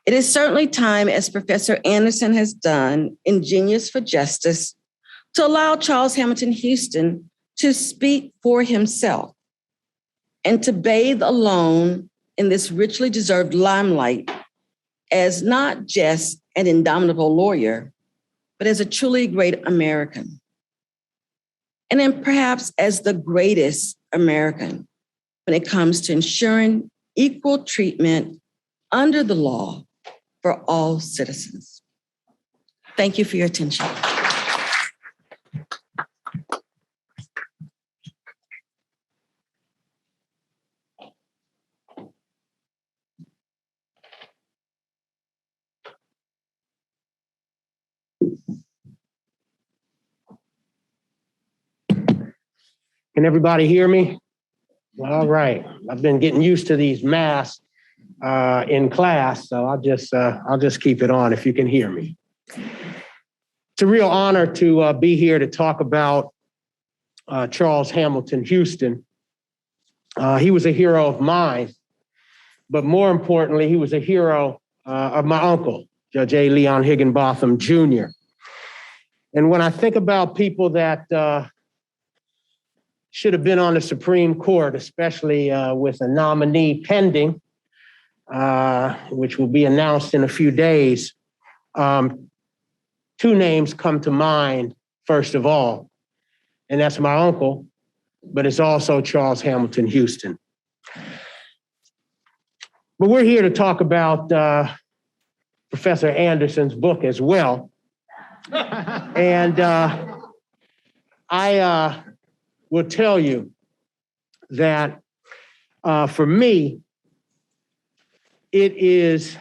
It is certainly time, as Professor Anderson has done in Genius for Justice, to allow Charles Hamilton Houston to speak for himself and to bathe alone in this richly deserved limelight as not just an indomitable lawyer, but as a truly great American. And then perhaps as the greatest American when it comes to ensuring equal treatment under the law for all citizens. Thank you for your attention. Can everybody hear me? All right. I've been getting used to these masks in class, so I'll just keep it on if you can hear me. It's a real honor to be here to talk about Charles Hamilton Houston. He was a hero of mine, but more importantly, he was a hero of my uncle, Judge A. Leon Higginbotham Jr. And when I think about people that should have been on the Supreme Court, especially with a nominee pending, which will be announced in a few days. Two names come to mind, first of all, and that's my uncle, but it's also Charles Hamilton Houston. But we're here to talk about Professor Anderson's book as well. And I will tell you that for me, it is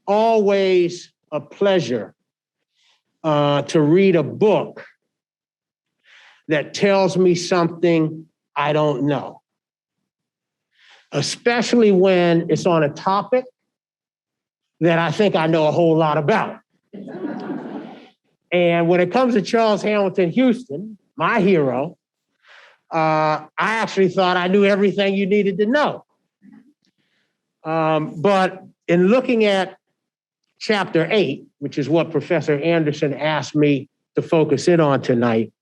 always a pleasure to read a book that tells me something I don't know, especially when it's on a topic that I think I know a whole lot about. And when it comes to Charles Hamilton Houston, my hero, I actually thought I knew everything you needed to know. But in looking at chapter 8, which is what Professor Anderson asked me to focus in on tonight,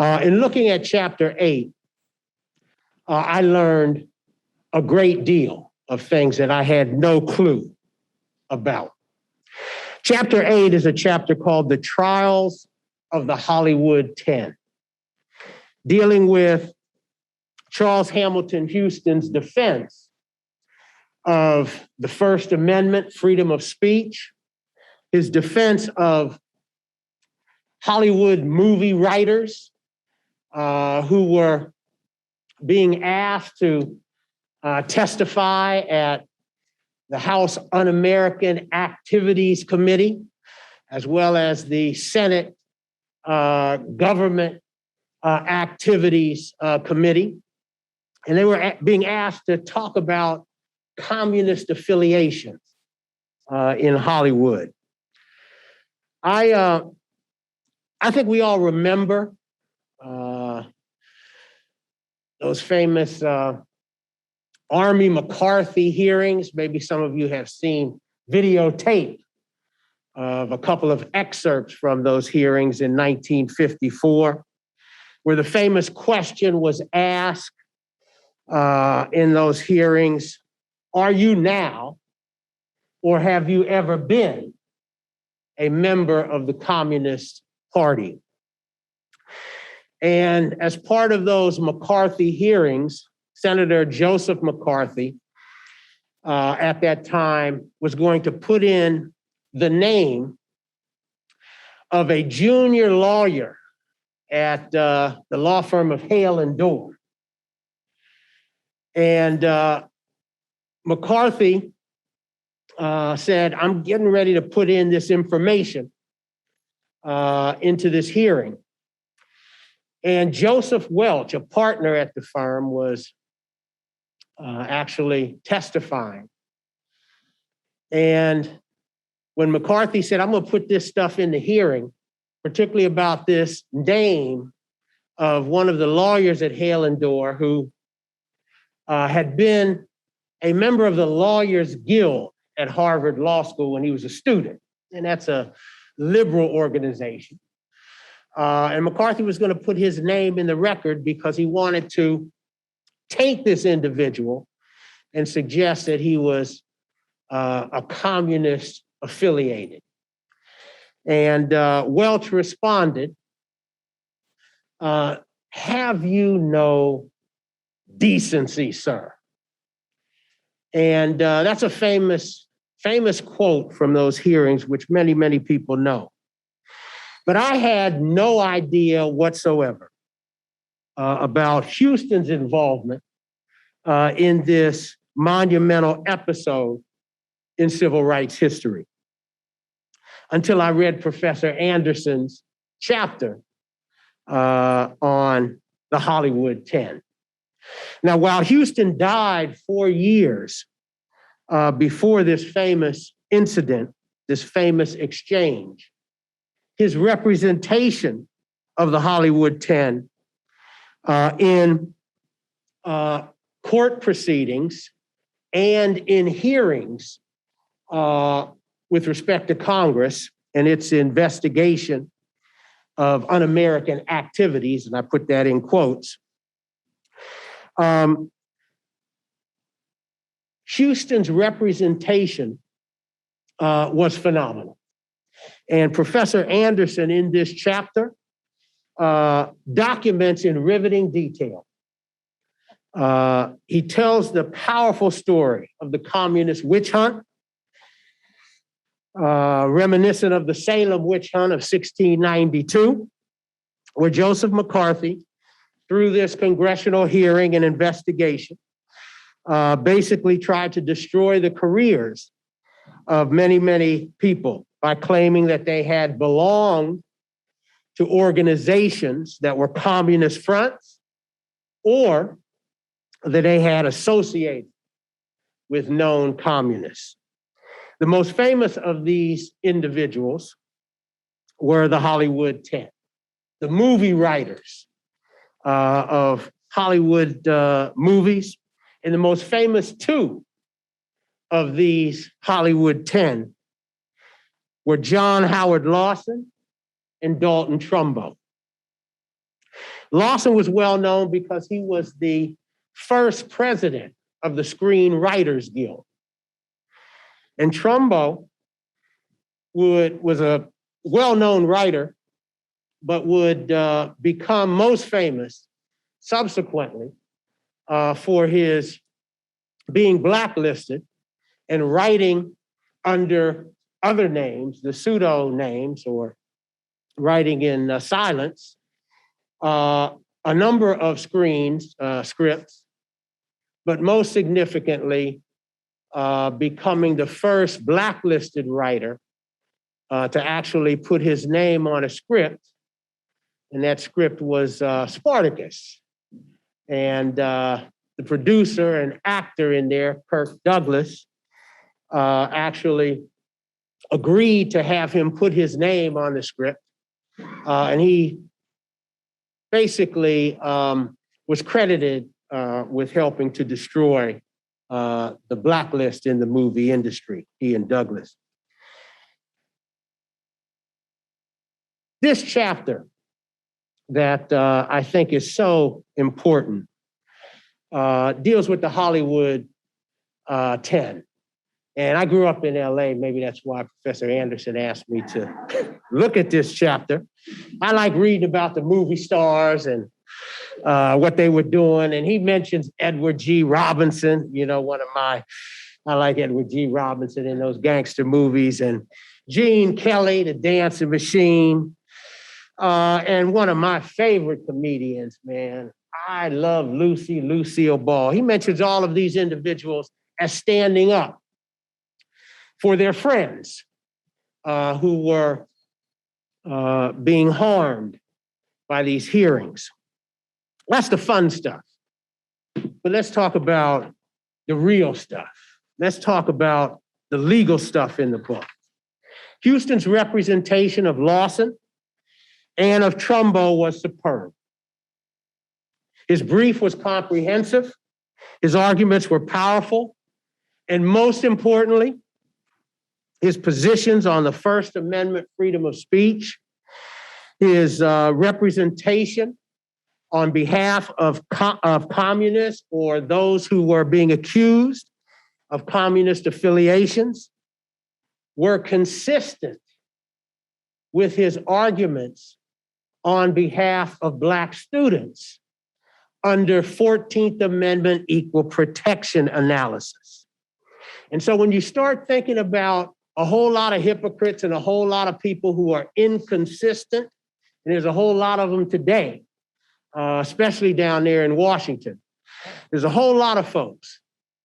in looking at chapter 8, I learned a great deal of things that I had no clue about. Chapter 8 is a chapter called The Trials of the Hollywood 10. Dealing with Charles Hamilton Houston's defense of the First Amendment, freedom of speech, his defense of Hollywood movie writers who were being asked to testify at the House Un-American Activities Committee, as well as the Senate Government Activities Committee. And they were being asked to talk about communist affiliations in Hollywood. I think we all remember those famous Army McCarthy hearings. Maybe some of you have seen videotape of a couple of excerpts from those hearings in 1954, where the famous question was asked in those hearings, are you now, or have you ever been a member of the Communist Party? And as part of those McCarthy hearings, Senator Joseph McCarthy, at that time, was going to put in the name of a junior lawyer at the law firm of Hale and Dorr. And McCarthy said, I'm getting ready to put in this information into this hearing. And Joseph Welch, a partner at the firm, was actually testifying. And when McCarthy said, I'm going to put this stuff in the hearing, particularly about this name of one of the lawyers at Hale and Dorr who had been a member of the Lawyers Guild at Harvard Law School when he was a student. And that's a liberal organization. And McCarthy was going to put his name in the record because he wanted to take this individual and suggest that he was a communist affiliated. And Welch responded, have you no decency, sir? And that's a famous quote from those hearings, which many, many people know. But I had no idea whatsoever about Houston's involvement in this monumental episode in civil rights history until I read Professor Anderson's chapter on the Hollywood 10. Now, while Houston died 4 years before this famous incident, this famous exchange, his representation of the Hollywood 10 in court proceedings and in hearings with respect to Congress and its investigation of un-American activities, and I put that in quotes, Houston's representation was phenomenal. And Professor Anderson in this chapter documents in riveting detail. He tells the powerful story of the communist witch hunt, reminiscent of the Salem witch hunt of 1692, where Joseph McCarthy, through this congressional hearing and investigation, basically tried to destroy the careers of many, many people by claiming that they had belonged to organizations that were communist fronts or that they had associated with known communists. The most famous of these individuals were the Hollywood 10, the movie writers of Hollywood movies. And the most famous two of these Hollywood 10 were John Howard Lawson and Dalton Trumbo. Lawson was well known because he was the first president of the Screenwriters Guild. And Trumbo was a well-known writer, but would become most famous subsequently for his being blacklisted and writing under other names, the pseudo names, or writing in silence, a number of scripts, but most significantly, becoming the first blacklisted writer to actually put his name on a script, and that script was Spartacus. And the producer and actor in there, Kirk Douglas, actually agreed to have him put his name on the script. And he basically was credited with helping to destroy the blacklist in the movie industry, he and Douglas. This chapter that I think is so important deals with the Hollywood 10. And I grew up in LA. Maybe that's why Professor Anderson asked me to look at this chapter. I like reading about the movie stars and what they were doing. And he mentions Edward G. Robinson, I like Edward G. Robinson in those gangster movies, and Gene Kelly, the dancing machine. And one of my favorite comedians, man, I love Lucille Ball. He mentions all of these individuals as standing up for their friends who were being harmed by these hearings. That's the fun stuff. But let's talk about the real stuff. Let's talk about the legal stuff in the book. Houston's representation of Lawson and of Trumbo was superb. His brief was comprehensive. His arguments were powerful. And most importantly, his positions on the First Amendment freedom of speech, his representation on behalf of communists or those who were being accused of communist affiliations were consistent with his arguments on behalf of Black students under 14th Amendment equal protection analysis. And so when you start thinking about a whole lot of hypocrites and a whole lot of people who are inconsistent, and there's a whole lot of them today, especially down there in Washington. There's a whole lot of folks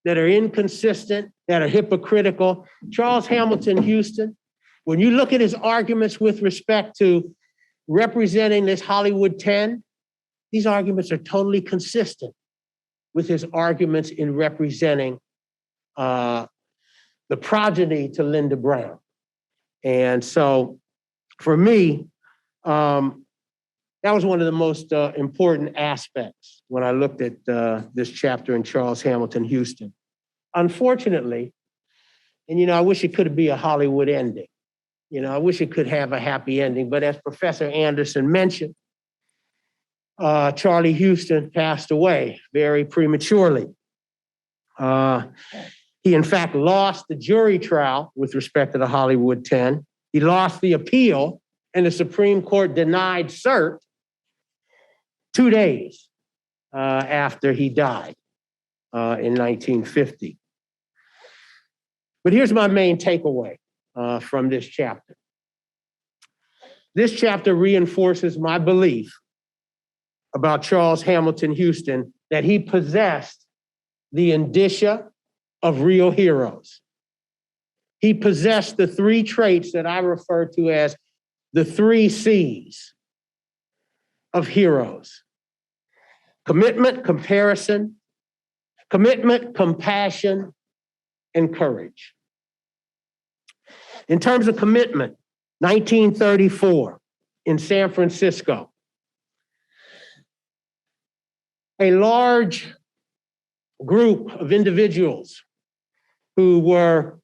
that are inconsistent, that are hypocritical. Charles Hamilton Houston, when you look at his arguments with respect to representing this Hollywood 10, these arguments are totally consistent with his arguments in representing the progeny to Linda Brown. And so for me, that was one of the most important aspects when I looked at this chapter in Charles Hamilton Houston. Unfortunately, and I wish it could be a Hollywood ending. I wish it could have a happy ending, but as Professor Anderson mentioned, Charlie Houston passed away very prematurely. He, in fact, lost the jury trial with respect to the Hollywood 10. He lost the appeal, and the Supreme Court denied cert 2 days after he died in 1950. But here's my main takeaway from this chapter. This chapter reinforces my belief about Charles Hamilton Houston that he possessed the indicia of real heroes. He possessed the 3 traits that I refer to as the 3 C's of heroes: commitment, compassion, and courage. In terms of commitment, 1934 in San Francisco, a large group of individuals who were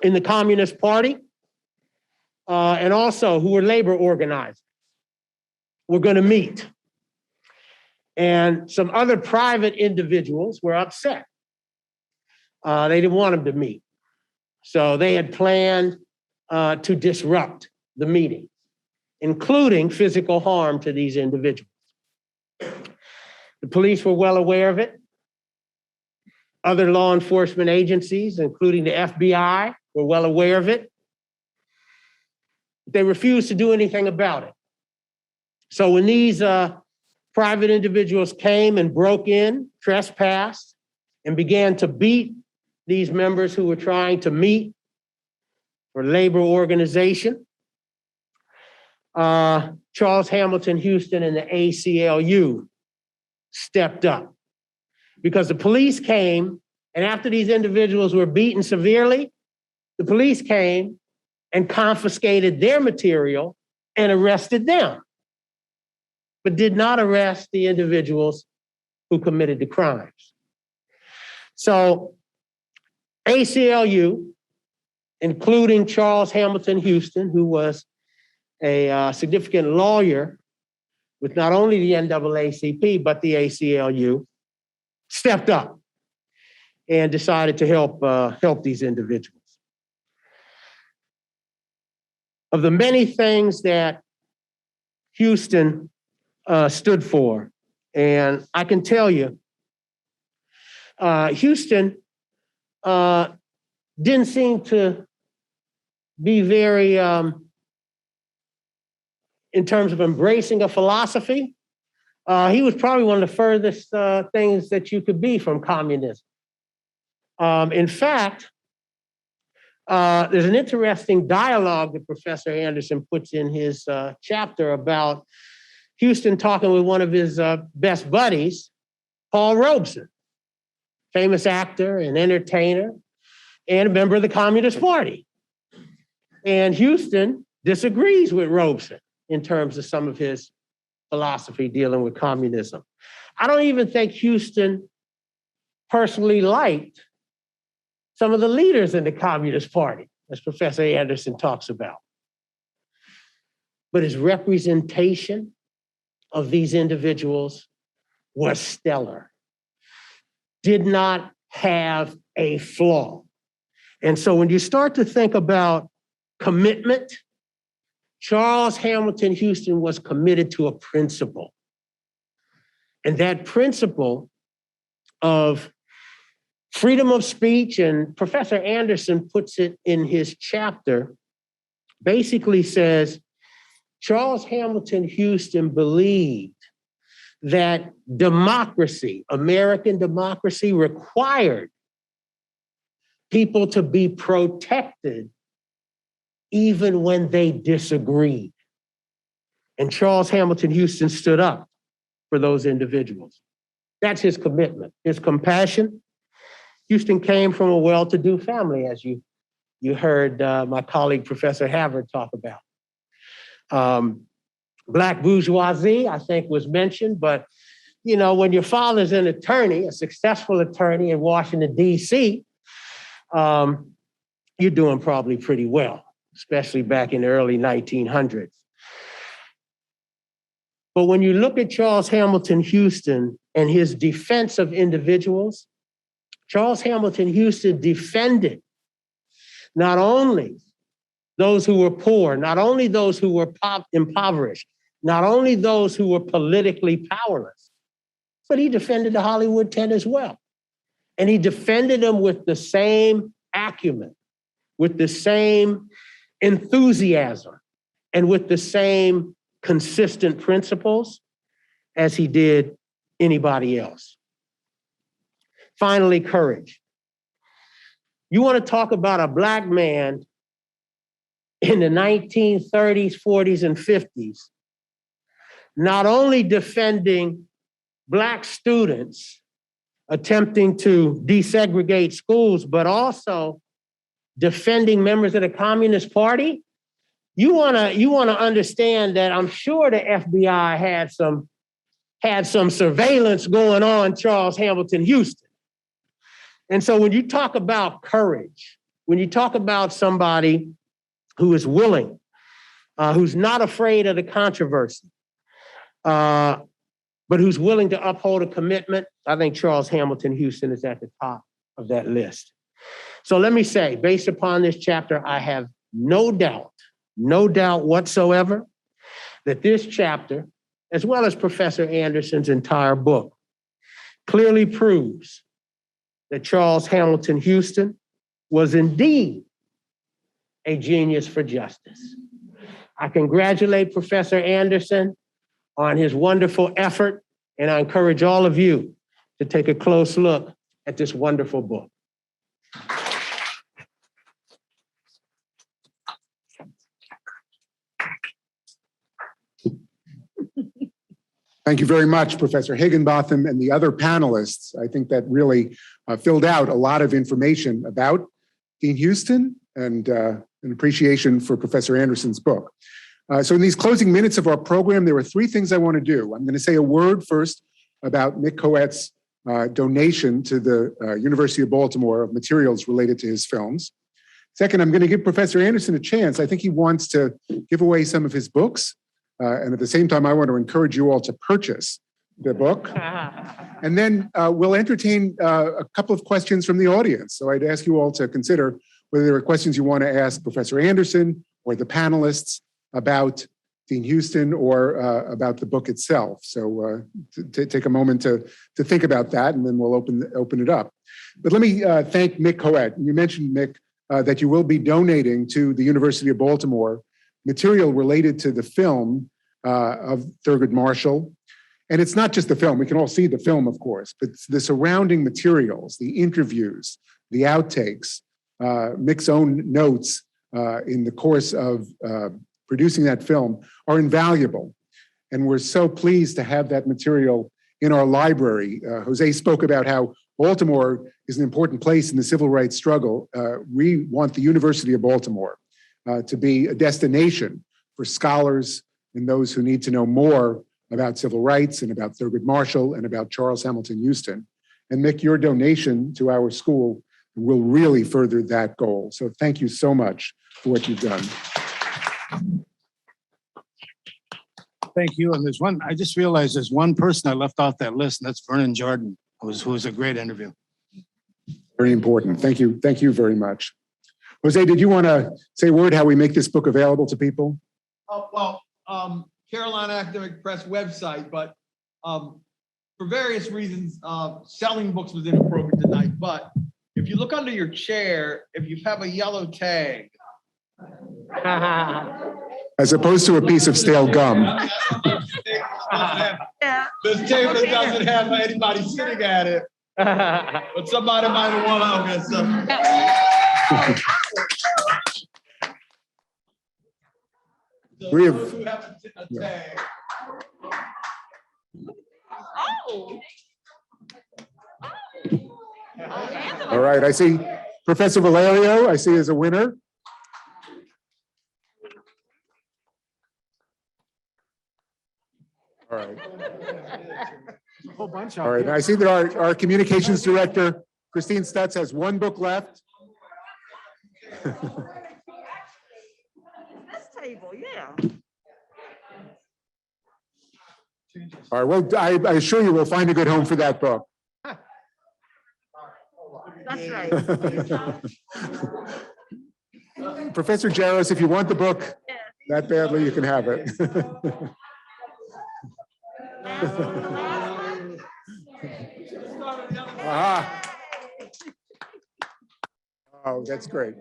in the Communist Party and also who were labor organizers were going to meet. And some other private individuals were upset. They didn't want them to meet. So they had planned to disrupt the meeting, including physical harm to these individuals. The police were well aware of it. Other law enforcement agencies, including the FBI, were well aware of it. They refused to do anything about it. So when these private individuals came and broke in, trespassed, and began to beat these members who were trying to meet for labor organization, Charles Hamilton Houston and the ACLU stepped up. Because the police came, and after these individuals were beaten severely, the police came and confiscated their material and arrested them, but did not arrest the individuals who committed the crimes. So ACLU, including Charles Hamilton Houston, who was a significant lawyer with not only the NAACP, but the ACLU, stepped up and decided to help these individuals. Of the many things that Houston stood for, and I can tell you, Houston didn't seem to be very, in terms of embracing a philosophy, he was probably one of the furthest things that you could be from communism. In fact, there's an interesting dialogue that Professor Anderson puts in his chapter about Houston talking with one of his best buddies, Paul Robeson, famous actor and entertainer and a member of the Communist Party. And Houston disagrees with Robeson in terms of some of his philosophy dealing with communism. I don't even think Houston personally liked some of the leaders in the Communist Party, as Professor Anderson talks about. But his representation of these individuals was stellar, did not have a flaw. And so when you start to think about commitment, Charles Hamilton Houston was committed to a principle. And that principle of freedom of speech, and Professor Anderson puts it in his chapter, basically says Charles Hamilton Houston believed that democracy, American democracy, required people to be protected even when they disagreed. And Charles Hamilton Houston stood up for those individuals. That's his commitment, his compassion. Houston came from a well-to-do family, as you heard my colleague, Professor Havard, talk about. Black bourgeoisie, I think, was mentioned, but you know, when your father's an attorney, a successful attorney in Washington, D.C., you're doing probably pretty well, especially back in the early 1900s. But when you look at Charles Hamilton Houston and his defense of individuals, Charles Hamilton Houston defended not only those who were poor, not only those who were impoverished, not only those who were politically powerless, but he defended the Hollywood 10 as well. And he defended them with the same acumen, with the same enthusiasm, and with the same consistent principles as he did anybody else. Finally, courage. You want to talk about a Black man in the 1930s, 40s, and 50s, not only defending Black students attempting to desegregate schools, but also defending members of the Communist Party. You wanna understand that I'm sure the FBI had some surveillance going on Charles Hamilton Houston. And so when you talk about courage, when you talk about somebody who is willing, who's not afraid of the controversy, but who's willing to uphold a commitment, I think Charles Hamilton Houston is at the top of that list. So let me say, based upon this chapter, I have no doubt whatsoever that this chapter, as well as Professor Anderson's entire book, clearly proves that Charles Hamilton Houston was indeed a genius for justice. I congratulate Professor Anderson on his wonderful effort, and I encourage all of you to take a close look at this wonderful book. Thank you very much, Professor Higginbotham and the other panelists. I think that really filled out a lot of information about Dean Houston and an appreciation for Professor Anderson's book. So in these closing minutes of our program, there are three things I want to do. I'm going to say a word first about Mick Coette's donation to the University of Baltimore of materials related to his films. Second, I'm going to give Professor Anderson a chance. I think he wants to give away some of his books. And at the same time, I want to encourage you all to purchase the book. And then we'll entertain a couple of questions from the audience. So I'd ask you all to consider whether there are questions you want to ask Professor Anderson or the panelists about Dean Houston or about the book itself. So take a moment to think about that, and then we'll open it up. But let me thank Mick Coette. You mentioned, Mick, that you will be donating to the University of Baltimore material related to the film of Thurgood Marshall. And it's not just the film. We can all see the film, of course, but the surrounding materials, the interviews, the outtakes, Mick's own notes in the course of producing that film are invaluable. And we're so pleased to have that material in our library. Jose spoke about how Baltimore is an important place in the civil rights struggle. We want the University of Baltimore to be a destination for scholars and those who need to know more about civil rights and about Thurgood Marshall and about Charles Hamilton Houston. And Mick, your donation to our school will really further that goal. So thank you so much for what you've done. Thank you. And there's one, I just realized there's one person I left off that list, and that's Vernon Jordan, who was a great interview. Very important. Thank you. Thank you very much. Jose, did you want to say a word how we make this book available to people? Carolina Academic Press website, but for various reasons, selling books was inappropriate tonight. But if you look under your chair, if you have a yellow tag, As opposed to a piece of stale gum. this table doesn't have anybody sitting at it, but somebody might have won out here. So We have- those who have a tag. All right, I see Professor Valerio, I see as a winner. All right. A whole bunch All right, and I see that our communications director, Christine Stutz, has one book left. This table, yeah. All right, well, I assure you we'll find a good home for that book. That's right. Professor Jaros, if you want the book that badly, you can have it. Aha. Oh, that's great.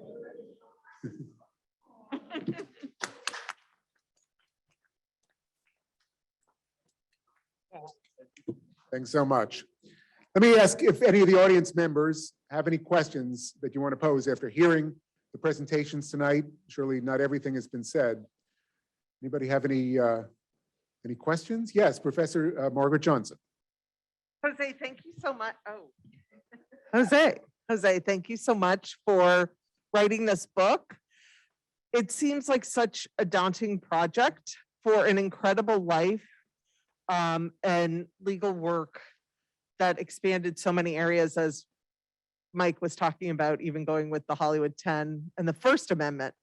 Thanks so much. Let me ask if any of the audience members have any questions that you want to pose after hearing the presentations tonight. Surely not everything has been said. Anybody have any questions? Yes, Professor Margaret Johnson. Jose, thank you so much. Oh, Jose, thank you so much for writing this book. It seems like such a daunting project for an incredible life and legal work that expanded so many areas, as Mike was talking about, even going with the Hollywood 10 and the First Amendment.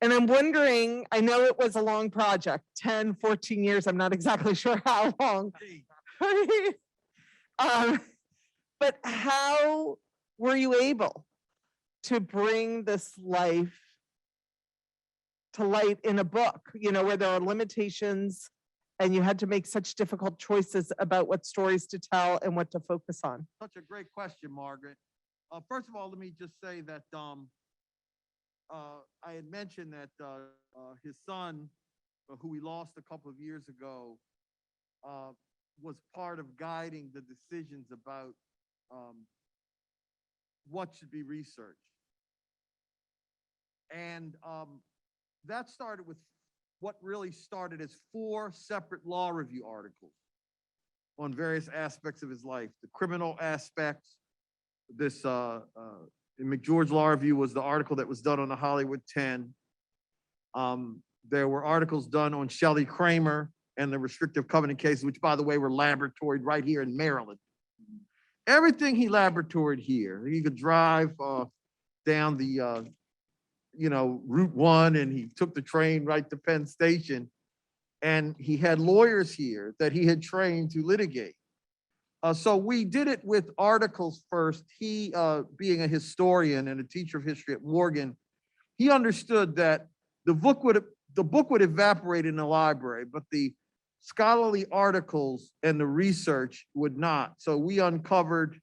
And I'm wondering, I know it was a long project, 10, 14 years, I'm not exactly sure how long. But how were you able to bring this life to light in a book, you know, where there are limitations and you had to make such difficult choices about what stories to tell and what to focus on? Such a great question, Margaret. First of all, let me just say that I had mentioned that his son, who we lost a couple of years ago, was part of guiding the decisions about what should be researched. And that started with what really started as 4 separate law review articles on various aspects of his life. The criminal aspects, this in McGeorge Law Review was the article that was done on the Hollywood 10. There were articles done on Shelley, Kramer, and the restrictive covenant cases, which, by the way, were laboratoried right here in Maryland. Everything he laboratoried here. He could drive down the Route 1, and he took the train right to Penn Station. and he had lawyers here that he had trained to litigate. So we did it with articles first. He, being a historian and a teacher of history at Morgan, he understood that the book would evaporate in the library, but the scholarly articles and the research would not. So we uncovered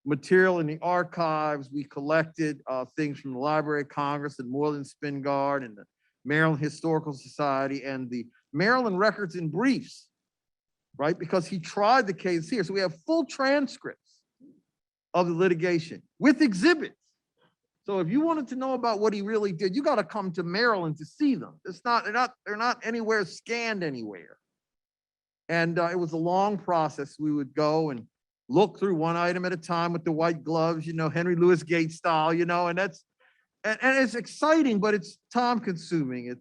material in the archives. We collected things from the Library of Congress and Moreland Spingard and the Maryland Historical Society and the Maryland Records and Briefs, right? Because he tried the case here. So we have full transcripts of the litigation with exhibits. So if you wanted to know about what he really did, you got to come to Maryland to see them. They're not anywhere scanned anywhere. And it was a long process. We would go and look through one item at a time with the white gloves, you know, Henry Louis Gates style, you know, and that's, and it's exciting, but it's time consuming.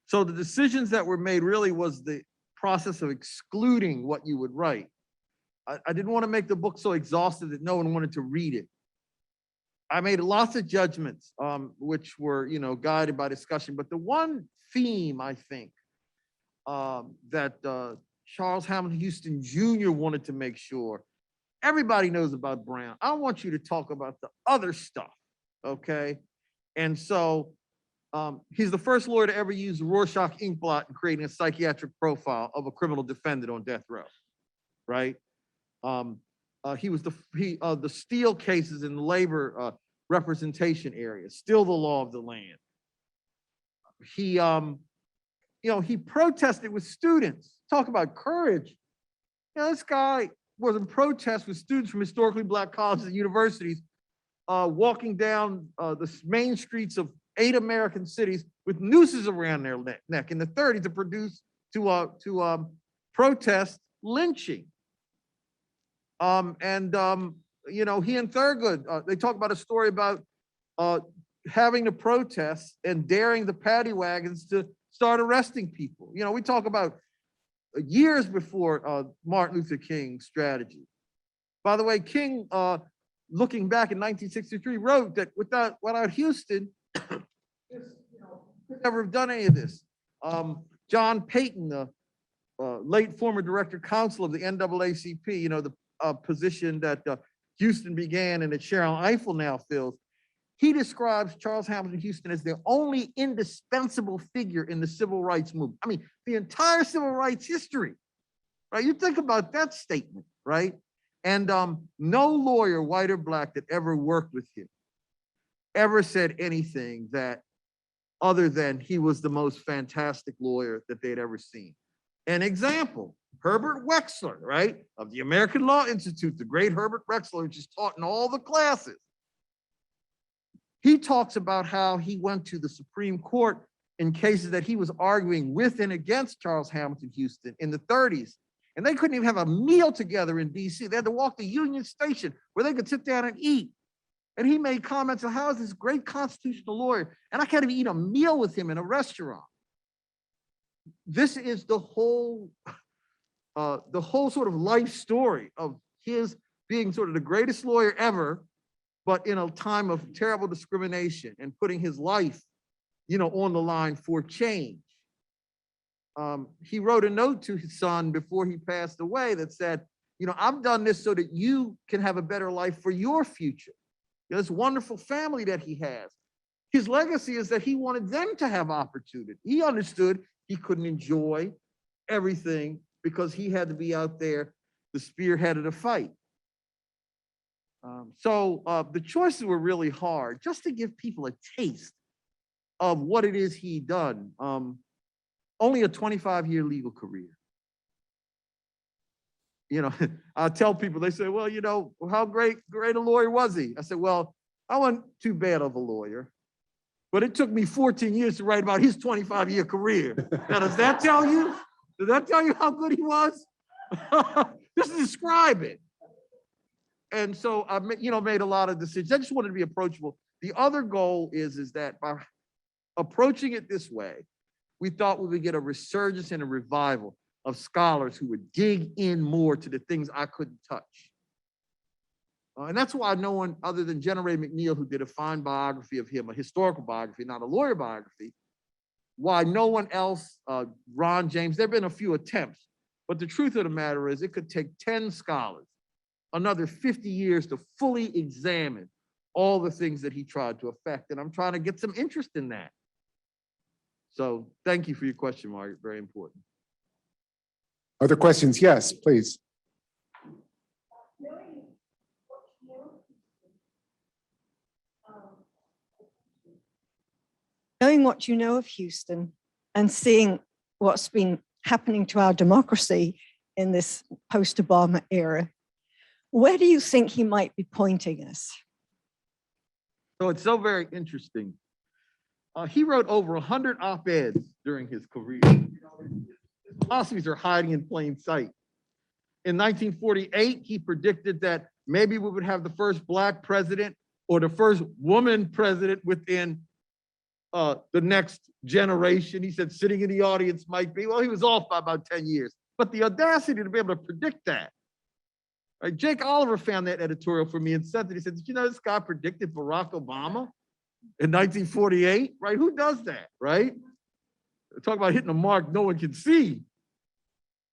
So the decisions that were made really was the process of excluding what you would write. I didn't want to make the book so exhaustive that no one wanted to read it. I made lots of judgments, which were, you know, guided by discussion. But the one theme, I think, that Charles Hamilton Houston Jr. wanted to make sure, everybody knows about Brown. I want you to talk about the other stuff, okay? And so he's the first lawyer to ever use the Rorschach inkblot in creating a psychiatric profile of a criminal defendant on death row, right? He was the Steele cases in the labor representation area, still the law of the land. He, he protested with students. Talk about courage. You know, this guy was in protest with students from historically Black colleges and universities, walking down the main streets of 8 American cities with nooses around their neck in the 30s to protest lynching. He and Thurgood, they talk about a story about having to protest and daring the paddy wagons to start arresting people. You know, we talk about years before Martin Luther King's strategy. By the way, King, looking back in 1963, wrote that without Houston, could never have done any of this. John Payton, the late former director counsel of the NAACP, you know, the position that Houston began and that Sharon Eiffel now fills, he describes Charles Hamilton Houston as the only indispensable figure in the civil rights movement. I mean, the entire civil rights history, right? You think about that statement, right? And no lawyer, white or Black, that ever worked with him ever said anything that other than he was the most fantastic lawyer that they'd ever seen. An example, Herbert Wexler, right, of the American Law Institute, the great Herbert Wexler, which is taught in all the classes. He talks about how he went to the Supreme Court in cases that he was arguing with and against Charles Hamilton Houston in the 30s. And they couldn't even have a meal together in DC. They had to walk to Union Station where they could sit down and eat. And he made comments on how is this great constitutional lawyer, and I can't even eat a meal with him in a restaurant. This is the whole sort of life story of his being sort of the greatest lawyer ever, but in a time of terrible discrimination and putting his life, you know, on the line for change. He wrote a note to his son before he passed away that said, you know, I've done this so that you can have a better life for your future. You know, this wonderful family that he has. His legacy is that he wanted them to have opportunity. He understood he couldn't enjoy everything because he had to be out there, the spearhead of the fight. So the choices were really hard, just to give people a taste of what it is he'd done. Only a 25-year legal career. You know, I tell people, they say, well, you know, how great a lawyer was he? I said, well, I wasn't too bad of a lawyer, but it took me 14 years to write about his 25-year career. Now, does that tell you how good he was? Just describe it. And so I, made a lot of decisions. I just wanted to be approachable. The other goal is that by approaching it this way, we thought we would get a resurgence and a revival of scholars who would dig in more to the things I couldn't touch. And that's why no one other than Jenna Ray McNeil, who did a fine biography of him, a historical biography, not a lawyer biography, why no one else, Ron James, there've been a few attempts, but the truth of the matter is it could take 10 scholars, another 50 years to fully examine all the things that he tried to affect. And I'm trying to get some interest in that. So thank you for your question, Margaret, very important. Other questions? Yes, please. Knowing what you know of Houston and seeing what's been happening to our democracy in this post-Obama era, where do you think he might be pointing us? So it's so very interesting. He wrote over 100 op-eds during his career. His philosophies are hiding in plain sight. In 1948, he predicted that maybe we would have the first Black president or the first woman president within the next generation. He said sitting in the audience might be, well, he was off by about 10 years, but the audacity to be able to predict that. Right? Jake Oliver found that editorial for me and sent it. He said, did you know this guy predicted Barack Obama in 1948? Right? Who does that, right? Talk about hitting a mark no one can see.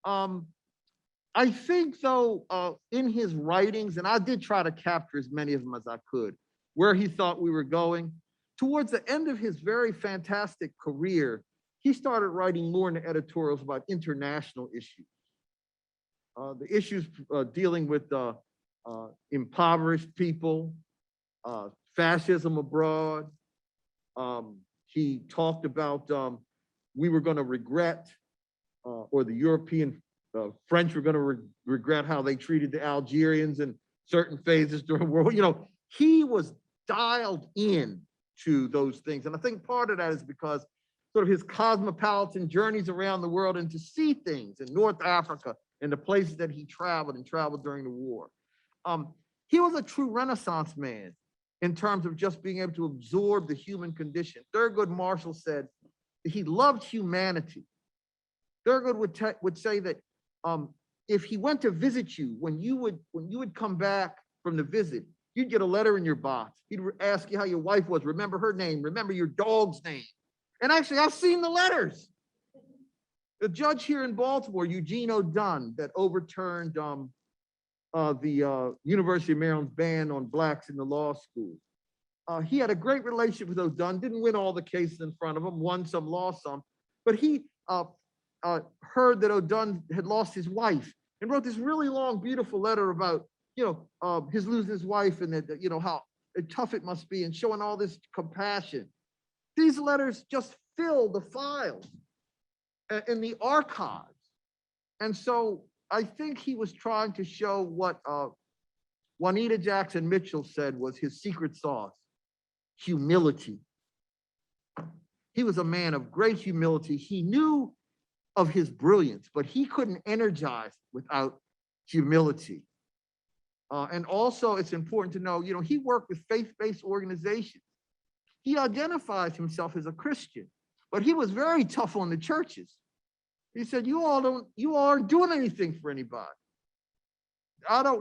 I think though, in his writings, and I did try to capture as many of them as I could, where he thought we were going, towards the end of his very fantastic career, he started writing more in the editorials about international issues. The issues dealing with impoverished people, fascism abroad. He talked about we were going to regret, or the European French were going to regret how they treated the Algerians in certain phases during World War. You know, he was dialed in to those things. And I think part of that is because sort of his cosmopolitan journeys around the world and to see things in North Africa and the places that he traveled during the war. He was a true Renaissance man in terms of just being able to absorb the human condition. Thurgood Marshall said that he loved humanity. Thurgood would say that if he went to visit you, when you would come back from the visit, you'd get a letter in your box. He'd ask you how your wife was, remember her name, remember your dog's name. And actually, I've seen the letters. The judge here in Baltimore, Eugene O'Dunn, that overturned the University of Maryland's ban on Blacks in the law school. He had a great relationship with O'Dunn, didn't win all the cases in front of him, won some, lost some, but he heard that O'Dunn had lost his wife and wrote this really long, beautiful letter about, his losing his wife and that, how tough it must be and showing all this compassion. These letters just fill the files in the archives. And so I think he was trying to show what Juanita Jackson Mitchell said was his secret sauce: humility. He was a man of great humility. He knew of his brilliance, but he couldn't energize without humility. And also it's important to know, he worked with faith-based organizations. He identifies himself as a Christian, but he was very tough on the churches. He said, you all aren't doing anything for anybody.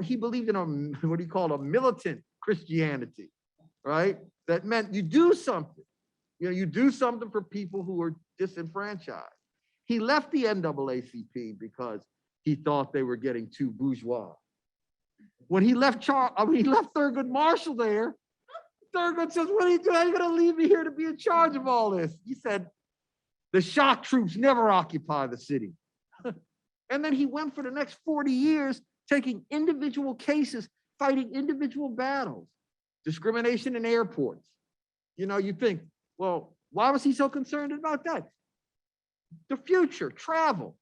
He believed in what he called a militant Christianity, right? That meant you do something. You do something for people who are disenfranchised. He left the NAACP because he thought they were getting too bourgeois. When he left Thurgood Marshall there, Thurgood says, what are you doing? How are you going to leave me here to be in charge of all this? He said, the shock troops never occupy the city. And then he went for the next 40 years, taking individual cases, fighting individual battles, discrimination in airports. You think, well, why was he so concerned about that? The future, travel.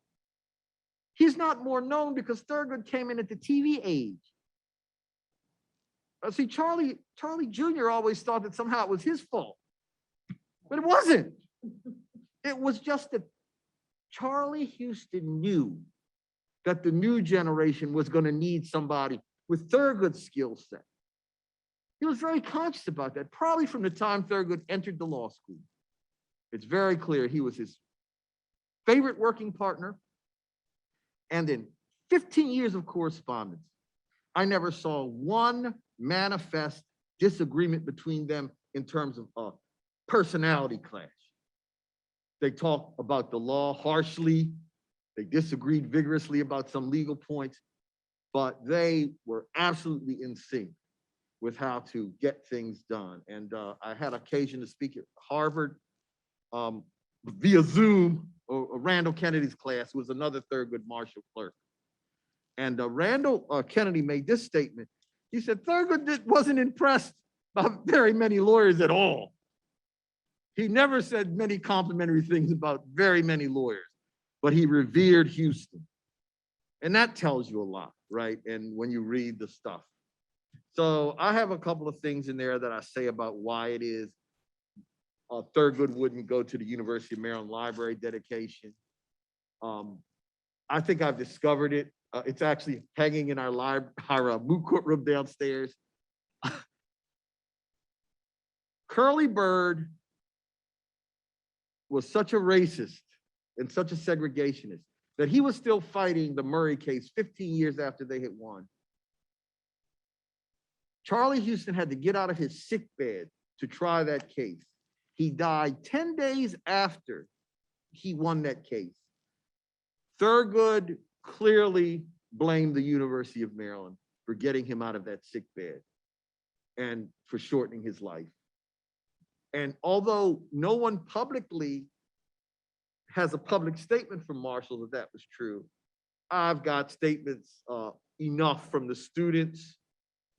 He's not more known because Thurgood came in at the TV age. See, Charlie Jr. always thought that somehow it was his fault, but it wasn't. It was just that Charlie Houston knew that the new generation was going to need somebody with Thurgood's skill set. He was very conscious about that, probably from the time Thurgood entered the law school. It's very clear he was his favorite working partner. And in 15 years of correspondence, I never saw one manifest disagreement between them in terms of personality clash. They talk about the law harshly. They disagreed vigorously about some legal points, but they were absolutely in sync with how to get things done. And I had occasion to speak at Harvard via Zoom, or Randall Kennedy's class, who was another Thurgood Marshall clerk. And Randall Kennedy made this statement. He said, Thurgood wasn't impressed by very many lawyers at all. He never said many complimentary things about very many lawyers, but he revered Houston. And that tells you a lot, right? And when you read the stuff. So I have a couple of things in there that I say about why it is Thurgood wouldn't go to the University of Maryland Library dedication. I think I've discovered it. It's actually hanging in our moot court room downstairs. Curly Bird was such a racist and such a segregationist that he was still fighting the Murray case 15 years after they had won. Charlie Houston had to get out of his sick bed to try that case. He died 10 days after he won that case. Thurgood clearly blamed the University of Maryland for getting him out of that sick bed and for shortening his life. And although no one publicly has a public statement from Marshall that that was true, I've got statements enough from the students,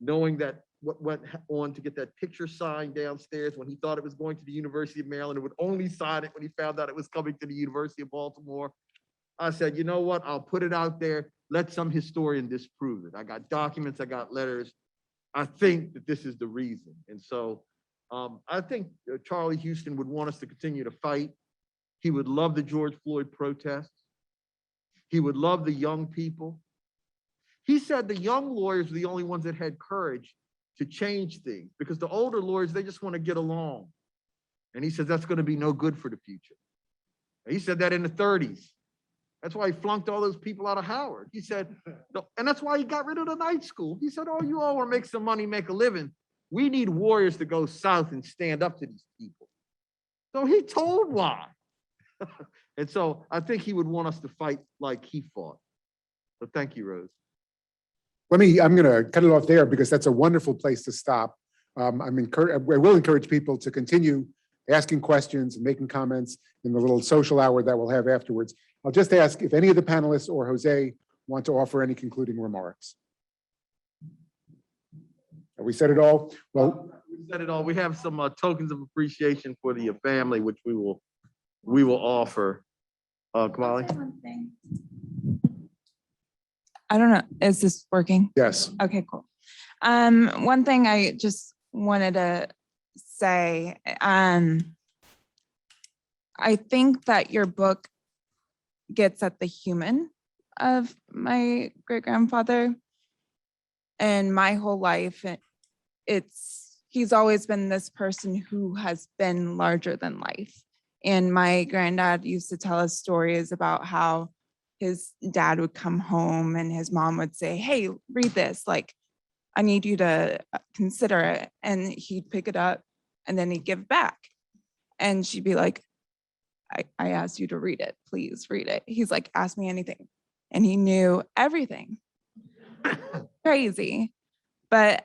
knowing that what went on to get that picture signed downstairs when he thought it was going to the University of Maryland and would only sign it when he found out it was coming to the University of Baltimore. I said, you know what, I'll put it out there. Let some historian disprove it. I got documents, I got letters. I think that this is the reason. And so I think Charlie Houston would want us to continue to fight. He would love the George Floyd protests. He would love the young people. He said the young lawyers were the only ones that had courage to change things, because the older lawyers, they just want to get along. And he says that's going to be no good for the future. And he said that in the 30s. That's why he flunked all those people out of Howard. He said, and that's why he got rid of the night school. He said, oh, you all want to make some money, make a living. We need warriors to go south and stand up to these people. So he told why. And so I think he would want us to fight like he fought. So thank you, Rose. I'm going to cut it off there because that's a wonderful place to stop. I will encourage people to continue asking questions and making comments in the little social hour that we'll have afterwards. I'll just ask if any of the panelists or Jose want to offer any concluding remarks. Have we said it all? Well, we said it all. We have some tokens of appreciation for the family, which we will offer. Kamali? I don't know. Is this working? yes. Okay, cool. One thing I just wanted to say, I think that your book gets at the human of my great-grandfather. And my whole life, he's always been this person who has been larger than life. And my granddad used to tell us stories about how his dad would come home and his mom would say, hey, read this. Like, I need you to consider it. And he'd pick it up and then he'd give back. And she'd be like, I asked you to read it. Please read it. He's like, ask me anything. And he knew everything. Crazy. But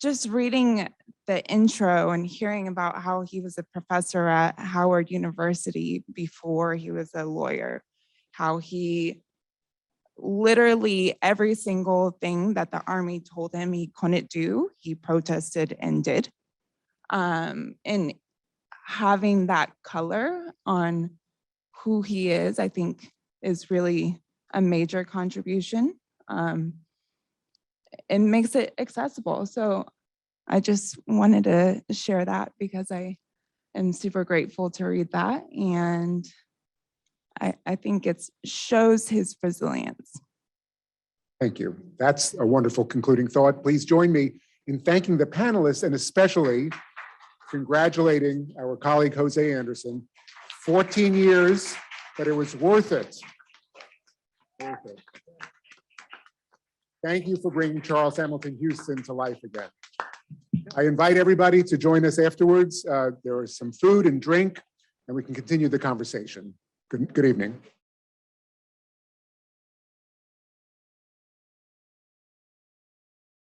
just reading the intro and hearing about how he was a professor at Howard University before he was a lawyer, how he literally every single thing that the Army told him he couldn't do, he protested and did. And having that color on who he is, I think is really a major contribution. It makes it accessible. So I just wanted to share that because I am super grateful to read that. And I think it shows his resilience. Thank you. That's a wonderful concluding thought. Please join me in thanking the panelists and especially congratulating our colleague Jose Anderson. 14 years, but it was worth it. Worth it. Thank you for bringing Charles Hamilton Houston to life again. I invite everybody to join us afterwards. There is some food and drink, and we can continue the conversation. Good evening.